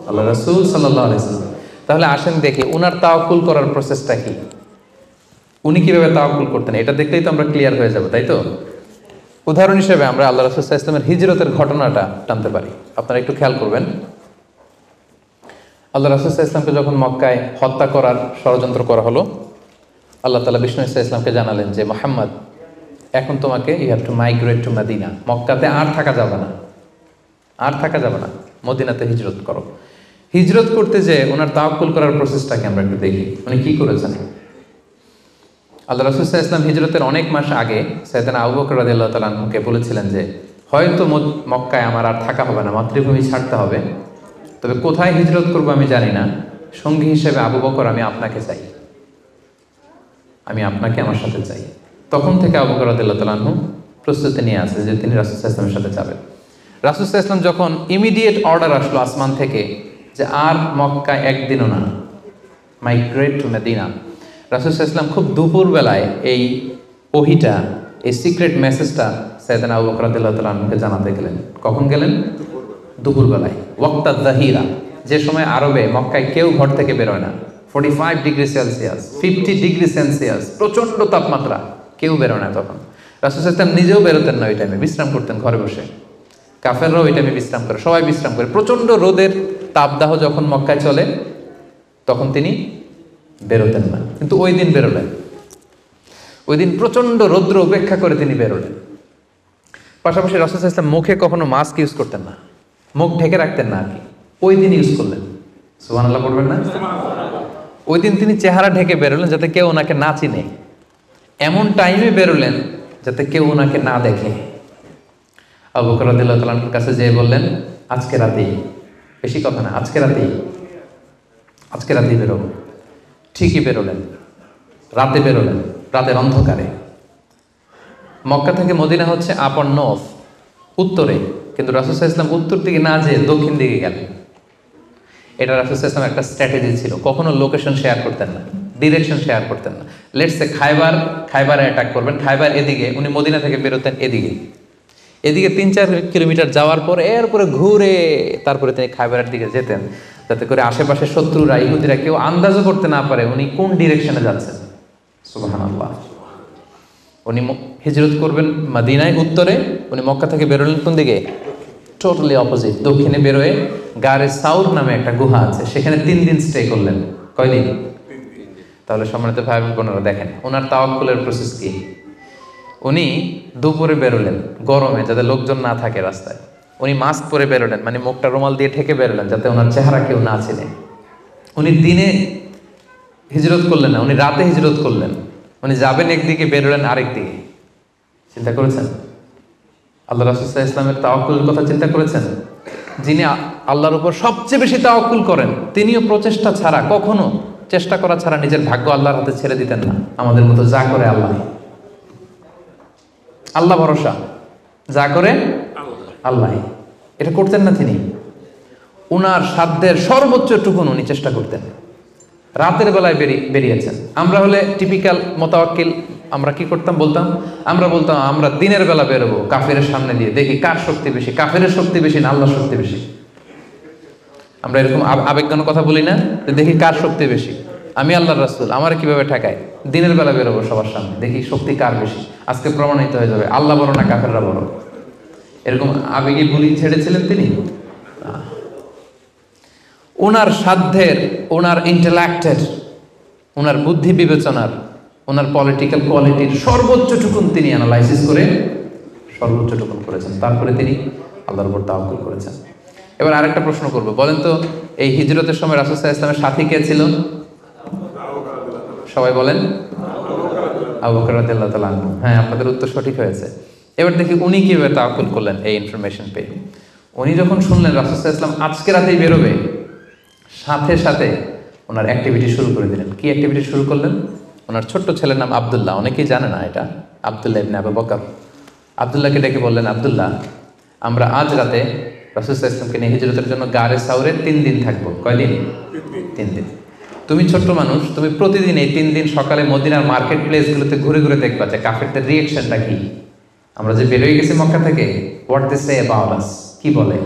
আল্লাহ রাসূল সাল্লাল্লাহু আলাইহি সাল্লাম। তাহলে আসেন দেখি উনার তাওয়াক্কুল করার প্রসেসটা কি, উনি কিভাবে তাওয়াক্কুল করতেন, এটা দেখলেই তো আমরা ক্লিয়ার হয়ে যাব, তাই তো? উদাহরণ হিসেবে আমরা আল্লাহ রাসূল সাল্লাল্লাহু আলাইহি ওয়াসাল্লামের হিজরতের ঘটনাটা টানতে পারি। আপনারা একটু খেয়াল করবেন। আল্লাহ রাসূল সাল্লাল্লাহু আলাইহি ওয়াসাল্লামকে যখন মক্কায় হত্যা করার ষড়যন্ত্র করা হলো, আল্লাহ তাআলা বিষ্ণু সাল্লাল্লাহু আলাইহি ওয়াসাল্লামকে জানালেন যে মুহাম্মদ, এখন তোমাকে you have to migrate to Medina, মক্কাতে আর থাকা যাবে না, আর থাকা যাবে না, মদিনাতে হিজরত করো। হিজরত করতে যে ওনার তাওয়াক্কুল করার প্রসেসটাকে আমরা একটু দেখি, উনি কি করেছেন। আল্লাহ রাসূল সাল্লাল্লাহু আলাইহি ওয়াসাল্লাম হিজরতের অনেক মাস আগে সাইয়েদনা আবু বকর রাদিয়াল্লাহু তাআলা আনহুকে বলেছিলেন যে হয়তো মক্কায় আমার আর থাকা হবে না, মাতৃভূমি ছাড়তে হবে, তবে কোথায় হিজরত করবো আমি জানি না, সঙ্গী হিসেবে আবু বকর আমি আপনাকে চাই, আমি আপনাকে আমার সাথে চাই। তখন থেকে আবু বকর রাদিয়াল্লাহু তাআলা আনহু প্রস্তুতি নিয়ে আছে যে তিনি রাসূল সাল্লাল্লাহু আলাইহি ওয়াসাল্লামের সাথে যাবেন। রাসূল সাল্লাল্লাহু আলাইহি ওয়াসাল্লাম যখন ইমিডিয়েট অর্ডার আসলো আসমান থেকে যে আর মক্কায় একদিনও না, মাইগ্রেট টু মদিনা, রাসূল সাল্লাল্লাহু আলাইহি ওয়াসাল্লাম খুব দুপুরবেলায় এই ওহিটা, এই সিক্রেট মেসেজটা সাইয়েদনা আবু বকর রাদিয়াল্লাহু তাআলা আনহুকে জানাতে গেলেন। কখন গেলেন? দুপুরবেলায়, ওয়াক্তা যাহিরা, যে সময় আরবে মক্কায় কেউ ঘর থেকে বেরোয় না, 45 ডিগ্রি সেলসিয়াস, 50 ডিগ্রি সেলসিয়াস, প্রচণ্ড তাপমাত্রা, কেউ বেরোয় না। তখন রাসূল সাল্লাল্লাহু আলাইহি ওয়াসাল্লাম নিজেও বেরোতেন না, ওই টাইমে বিশ্রাম করতেন ঘরে বসে, কাফেররাও ওই টাইমে বিশ্রাম করে, সবাই বিশ্রাম করে। প্রচণ্ড রোদের তাপদাহ যখন মক্কায় চলে তখন তিনি বেরোতেন না, কিন্তু ওই দিন বেরোলেন। ওই দিন প্রচণ্ড রৌদ্র উপেক্ষা করে তিনি বেরোলেন। পাশাপাশি রাসূল সাল্লাল্লাহু আলাইহি ওয়াসাল্লাম মুখে কখনো মাস্ক ইউজ করতেন না, মুখ ঢেকে রাখতেন না আর কি, ওই দিন ইউজ করলেন। সুবহানাল্লাহ পড়বেন না? ওই দিন তিনি চেহারা ঢেকে বেরোলেন যাতে কেউ ওনাকে না চিনে, এমন টাইমে বেরোলেন যাতে কেউ ওনাকে না দেখে। আবু বকর রাদিয়াল্লাহু তাআলার কাছে যেয়ে বললেন, আজকে রাতেই, বেশি কথা না, আজকে রাতেই বেরোবো। ঠিকই বেরোলেন, রাতে বেরোলেন, রাতের অন্ধকারে। মক্কা থেকে মদিনা হচ্ছে আপ অন নর্থ, উত্তরে, কিন্তু রাসূল সাল্লাল্লাহু আলাইহি ওয়াসাল্লাম উত্তর দিকে না যেয়ে দক্ষিণ দিকে গেলেন। এটা রাসূল সাল্লাল্লাহু আলাইহি ওয়াসাল্লাম একটা স্ট্র্যাটেজি ছিল, কখনো লোকেশন শেয়ার করতেন না, ডিরেকশন শেয়ার করতেন না। লেটস সে খাইবারে অ্যাটাক করবেন, খাইবার এদিকে, উনি মদিনা থেকে বেরোতেন এদিকে 3-4 কিলোমিটার যাওয়ার পর এরপরে ঘুরে তারপরে তিনি খাইবারের দিকে যেতেন, যাতে করে আশেপাশে শত্রুরা, ইহুদিরা কেউ আন্দাজও করতে না পারে উনি কোন ডিরেকশনে যাচ্ছেন। সুবহানাল্লাহ। উনি হিজরত করবেন মদিনায় উত্তরে, উনি মক্কা থেকে বেরোলেন কোন দিকে? টোটালি অপোজিট, দক্ষিণে বেরোয় গারে সাউর নামে একটা গুহা আছে, সেখানে 3 দিন স্টে করলেন। কয়দিন? তাহলে সম্মানিত ভাই বোনেরা দেখেন ওনার তাওয়াক্কুলের প্রসেস কি। উনি দুপুরে বেরোলেন গরমে, যাতে লোকজন না থাকে রাস্তায়। উনি মাস্ক পরে বেরোলেন, মানে মুখটা রুমাল দিয়ে ঢেকে বেরোলেন যাতে ওনার চেহারা কেউ না চিনে। উনি দিনে হিজরত করলেন না, উনি রাতে হিজরত করলেন। উনি যাবেন একদিকে, বেরোলেন আরেক দিকে। চিন্তা করেছেন আল্লাহ রাসূল সাল্লাল্লাহু আলাইহি ওয়াসাল্লামের তাওয়াক্কুলের কথা? চিন্তা করেছেন? যিনি আল্লাহর উপর সবচেয়ে বেশি তাওয়াক্কুল করেন, তিনিও প্রচেষ্টা ছাড়া, কখনো চেষ্টা করা ছাড়া নিজের ভাগ্য আল্লাহর হাতে ছেড়ে দিতেন না। আমাদের মতো যা করে আল্লাহ, আল্লাহ ভরসা, যা করে আল্লাহ, এটা করতেন না তিনি। উনার সাধ্যের সর্বোচ্চ টুকুন উনি চেষ্টা করতেন। রাতের বেলায় বেরিয়েছেন। আমরা হলে টিপিক্যাল মোতাওয়াক্কিল, আমরা কি করতাম? আমরা বলতাম আমরা দিনের বেলা বেরোবো কাফেরের সামনে দিয়ে, দেখি কার শক্তি বেশি, কাফেরের শক্তি বেশি না আল্লাহর শক্তি বেশি। আমরা এরকম আবেগঘন কথা বলি না, যে দেখি কার শক্তি বেশি, আমি আল্লাহর রাসূল, আমার কিভাবে ঠেকায়, দিনের বেলা বেরোবো সবার সামনে, দেখি শক্তি কার বেশি, আজকে প্রমাণিত হয়ে যাবে আল্লাহ বড় না কাফেররা বড়। এরকম আবেগী বুলি ছেড়েছিলেন তিনি? ওনার সাধ্যের, ওনার ইন্টেলেক্টের, ওনার বুদ্ধি বিবেচনার, ওনার পলিটিক্যাল কোয়ালিটির সর্বোচ্চ টুকুন তিনি অ্যানালাইসিস করে সর্বোচ্চ টুকুন করেছেন। তারপরে তিনি আল্লাহর উপর তাওয়াক্কুল করেছেন। এবার আরেকটা প্রশ্ন করব, বলেন তো এই হিজরতের সময় রাসূল সাল্লাল্লাহু আলাইহি ওয়াসাল্লামের সাথী কে ছিল? সবাই বলেন আবু বকর রাদিয়াল্লাহু তাআলা আনহু। হ্যাঁ, আপনাদের উত্তর সঠিক হয়েছে। এবার দেখি উনি কিভাবে তাওয়াক্কুল করলেন এই ইনফরমেশন পেয়ে। উনি যখন শুনলেন রাসূল সাল্লাল্লাহু আলাইহি ওয়াসাল্লাম আজকে রাতেই বেরোবে, সাথে সাথে ওনার অ্যাক্টিভিটি শুরু করে দিলেন। কি অ্যাক্টিভিটি শুরু করলেন? ওনার ছোট্ট ছেলের নাম আব্দুল্লাহ, অনেকেই জানে না এটা, আব্দুল্লাহ ইবনে আবু বকর। আব্দুল্লাহকে ডেকে বললেন, আব্দুল্লাহ, আমরা আজ রাতে রাসূল সাল্লাল্লাহু আলাইহি ওয়াসাল্লামকে নিয়ে হিজরতের জন্য গারে সাউরে 3 দিন থাকবো। কয়দিন? 3 দিন। তুমি ছোট্ট মানুষ, তুমি প্রতিদিন এই 3 দিন সকালে মদিনার মার্কেট প্লেসগুলোতে ঘুরে ঘুরে দেখবা যে কাফেরদের রিয়েকশনটা কি। আমরা যে বেরোয় গেছি মক্কা থেকে, what they say about us, কি বলে।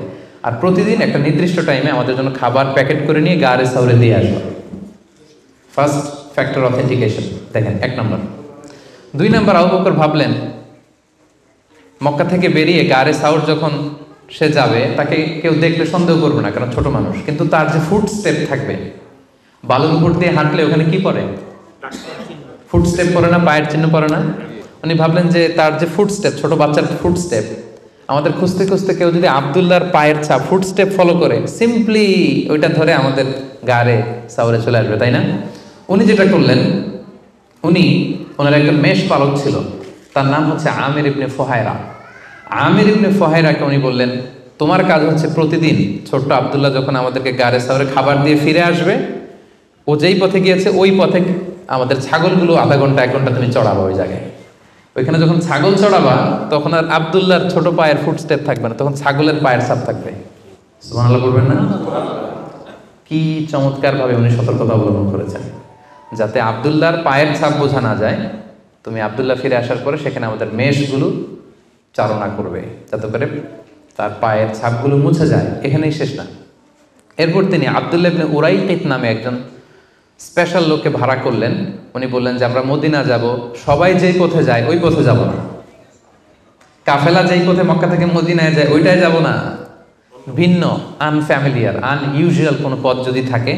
আর প্রতিদিন একটা নির্দিষ্ট টাইমে আমাদের জন্য খাবার প্যাকেট করে নিয়ে গারে সাউরে দিয়ে আসবো। ফার্স্ট ফ্যাক্টর অথেন্টিকেশন দেখেন, 1 নম্বর। 2 নম্বর, আবু বকর ভাবলেন মক্কা থেকে বেরিয়ে গারে সাউর যখন সে যাবে, তাকে কেউ দেখলে সন্দেহ করবে না, কারণ ছোট মানুষ। কিন্তু তার যে ফুট স্টেপ থাকবে, বালুর উপর দিয়ে হাঁটলে ওখানে কি পড়ে? ফুট স্টেপ পড়ে না, পায়ের চিহ্ন পড়ে না? উনি ভাবলেন যে তার যে ফুট স্টেপ, ছোট বাচ্চার ফুট স্টেপ, আমাদের খুঁজতে খুঁজতে কেউ যদি আব্দুল্লাহর পায়ের ছাপ, ফুট স্টেপ ফলো করে, সিম্পলি ওইটা ধরে আমাদের গারে সাউরে চলে আসবে, তাই না? উনি যেটা করলেন, ওনার একজন মেষ পালক ছিল, তার নাম হচ্ছে আমির ইবনে ফুহায়রা। আমির ইবনে ফুহায়রাকে উনি বললেন, তোমার কাজ হচ্ছে প্রতিদিন ছোট্ট আব্দুল্লাহ যখন আমাদেরকে গারে সাউরে খাবার দিয়ে ফিরে আসবে, ও যেই পথে গিয়েছে ওই পথে আমাদের ছাগলগুলো আধা ঘন্টা 1 ঘন্টা তুমি চড়াবা ওই জায়গায়। ওইখানে যখন ছাগল চড়াবা তখন আর আব্দুল্লাহর ছোট পায়ের ফুটস্টেপ থাকবে না, তখন ছাগলের পায়ের ছাপ থাকবে। সুবহানাল্লাহ বলবেন না? কি চমৎকার ভাবে উনি সতর্কতা অবলম্বন করেছেন, যাতে আব্দুল্লাহর পায়ের ছাপ বোঝা না যায়। তুমি আব্দুল্লাহ ফিরে আসার পরে সেখানে আমাদের মেষগুলো চারণা করবে, যাতে করে তার পায়ের ছাপগুলো মুছে যায়। এখানেই শেষ না। এরপর তিনি আব্দুল্লাহ ইবনে উরাইকিত নামে একজন স্পেশাল লোককে ভাড়া করলেন। উনি বললেন যে আমরা মদিনা যাব, সবাই যেই পথে যায় ওই পথে যাব না, কাফেলা যেই পথে মক্কা থেকে মদিনায় যায় ওইটাই যাব না, ভিন্ন আনফ্যামিলিয়ার আনইউজুয়াল কোনো পথ যদি থাকে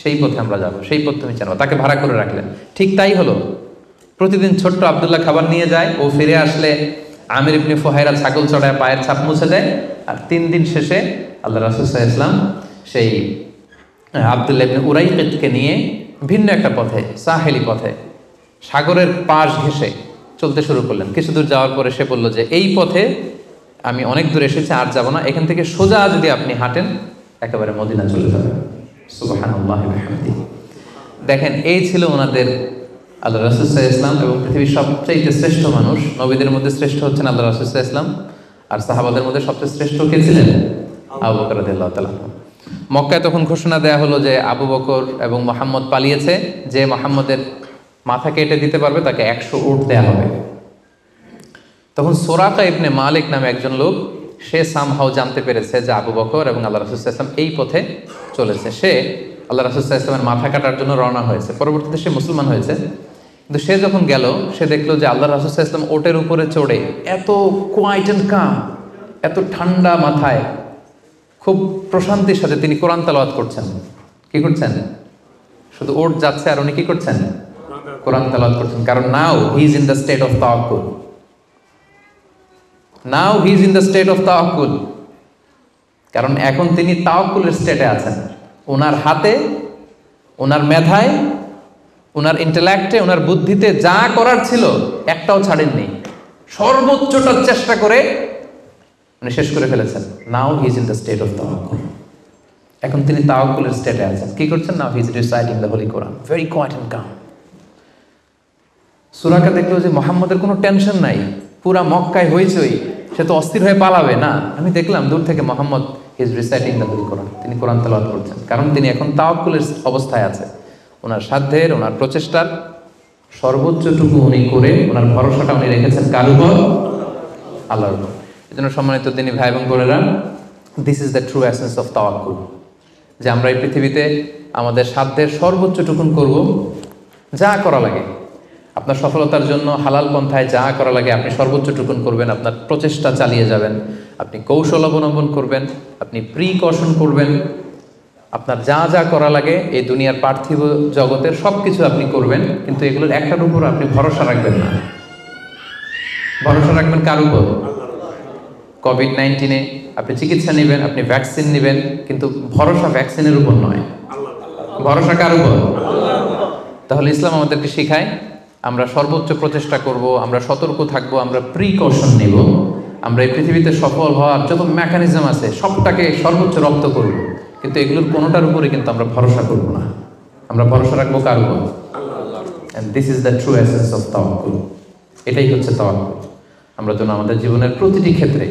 সেই পথে আমরা যাব, সেই পথ তুমি জানো। তাকে ভাড়া করে রাখলেন। ঠিক তাই হলো। প্রতিদিন ছোট্ট আব্দুল্লাহ খাবার নিয়ে যায়, ও ফিরে আসলে আমির ইবনে ফুহায়রা ছাগল চড়ায় পায়ের ছাপ মুছে দেয়। আর 3 দিন শেষে আল্লাহ রাসূল সাল্লাল্লাহু আলাইহি ওয়াসাল্লাম সেই আব্দুল্লাহ ইবনে উরাইকিতকে নিয়ে ভিন্ন একটা পথে, সাহেলি পথে, সাগরের পাশ ঘেঁষে চলতে শুরু করলেন। কিছু দূর যাওয়ার পরে সে বলল যে এই পথে আমি অনেক দূর এসেছি, আর যাব না, এখান থেকে সোজা যদি আপনি হাঁটেন একেবারে মদিনা চলে যাবেন। সুবহানাল্লাহি ওয়া বিহামদিহি। দেখেন, এই ছিল ওনাদের আল্লাহ রাসূল সাল্লাল্লাহু আলাইহি ওয়াসাল্লাম, এবং পৃথিবীর সবচেয়ে শ্রেষ্ঠ মানুষ। নবীদের মধ্যে শ্রেষ্ঠ হচ্ছেন আল্লাহ রাসূল সাল্লাল্লাহু আলাইহি ওয়াসাল্লাম, আর সাহাবাদের মধ্যে সবচেয়ে শ্রেষ্ঠ কে ছিলেন? আবু বকর রাদিয়াল্লাহু তাআলা। মক্কায় তখন ঘোষণা দেয়া হলো যে আবু বকর এবং মুহাম্মদ পালিয়েছে, যে মুহাম্মদের মাথা কেটে দিতে পারবে তাকে 100 উট দেয়া হবে। তখন সুরাকা ইবনে মালিক নামে একজন লোক, সে সামহাও জানতে পেরেছে যে আবু বকর এবং আল্লাহ রাসূল সাল্লাল্লাহু আলাইহি ওয়াসাল্লাম এই পথে চলেছে। সে আল্লাহ রাসূল সাল্লাল্লাহু আলাইহি ওয়াসাল্লামের মাথা কাটার জন্য রওনা হয়েছে। পরবর্তীতে সে মুসলমান হয়েছে। কিন্তু সে যখন গেল, সে দেখলো যে আল্লাহ রাসূল সাল্লাল্লাহু আলাইহি ওয়াসাল্লাম ওটের উপরে চড়ে এত কোয়াইট এন্ড কাম, এত ঠান্ডা মাথায়, খুব প্রশান্তির সাথে তিনি কোরআন তেলাওয়াত করছেন। কি করছেন? শুধু ওট যাচ্ছে আর উনি কি করছেন? কোরআন তেলাওয়াত করছেন। কারণ now he is in the state of তাওয়াক্কুল। Now he is in the state of তাওয়াক্কুল, কারণ এখন তিনি তাওয়াক্কুলের স্টেটে আছেন। ওনার হাতে, ওনার মেধায়, ওনার ইন্টেলেক্টে, ওনার বুদ্ধিতে যা করার ছিল একটাও ছাড়েননি, সর্বোচ্চটা চেষ্টা করে উনি শেষ করে ফেলেছেন। Now he is in the state of তাওয়াক্কুল, এখন তিনি তাওয়াক্কুলের স্টেটে আছেন। কি করছেন? Now he is reciting the holy Quran, very quiet and calm. সূরাকে দেখলো যে মুহাম্মদের কোনো টেনশন নাই, পুরা মক্কায় হইচই, সে তো অস্থির হয়ে পালাবে না। আমি দেখলাম দূর থেকে Muhammad he is reciting the holy Quran, তিনি কোরআন তেলাওয়াত করছেন, কারণ তিনি এখন তাওয়াক্কুলের অবস্থায় আছে। ওনার সাধ্যের, ওনার প্রচেষ্টার সর্বোচ্চটুকু উনি করে ওনার ভরসাটা উনি রেখেছেন কার উপর? আল্লাহর উপর। এই জন্য সম্মানিত দিনী ভাই এবং বোনেরা, this is the true essence of তাওয়াক্কুল, যে আমরা এই পৃথিবীতে আমাদের সাধ্যের সর্বোচ্চটুকুন করব, যা করা লাগে আপনার সফলতার জন্য হালাল পন্থায় যা করা লাগে আপনি সর্বোচ্চটুকুন করবেন, আপনার প্রচেষ্টা চালিয়ে যাবেন, আপনি কৌশল অবলম্বন করবেন, আপনি প্রিকশন করবেন, আপনার যা যা করা লাগে এই দুনিয়ার পার্থিব জগতের সব কিছু আপনি করবেন, কিন্তু এগুলোর একটার উপর আপনি ভরসা রাখবেন না। ভরসা রাখবেন কার উপর? কোভিড-19 আপনি চিকিৎসা নেবেন, আপনি ভ্যাকসিন নেবেন, কিন্তু ভরসা ভ্যাকসিনের উপর নয়, ভরসা কার উপর? তাহলে ইসলাম আমাদেরকে শেখায় আমরা সর্বোচ্চ প্রচেষ্টা করব, আমরা সতর্ক থাকব, আমরা প্রিকশন নেব, আমরা এই পৃথিবীতে সফল হওয়ার যত মেকানিজম আছে সবটাকে সর্বোচ্চ রপ্ত করব, কিন্তু এগুলোর কোনোটার উপরে কিন্তু আমরা ভরসা করব না। আমরা ভরসা রাখবো কার উপর? And this is the true essence of তাওয়াক্কুল। এটাই হচ্ছে তাওয়াক্কুল। আমরা যেন আমাদের জীবনের প্রতিটি ক্ষেত্রে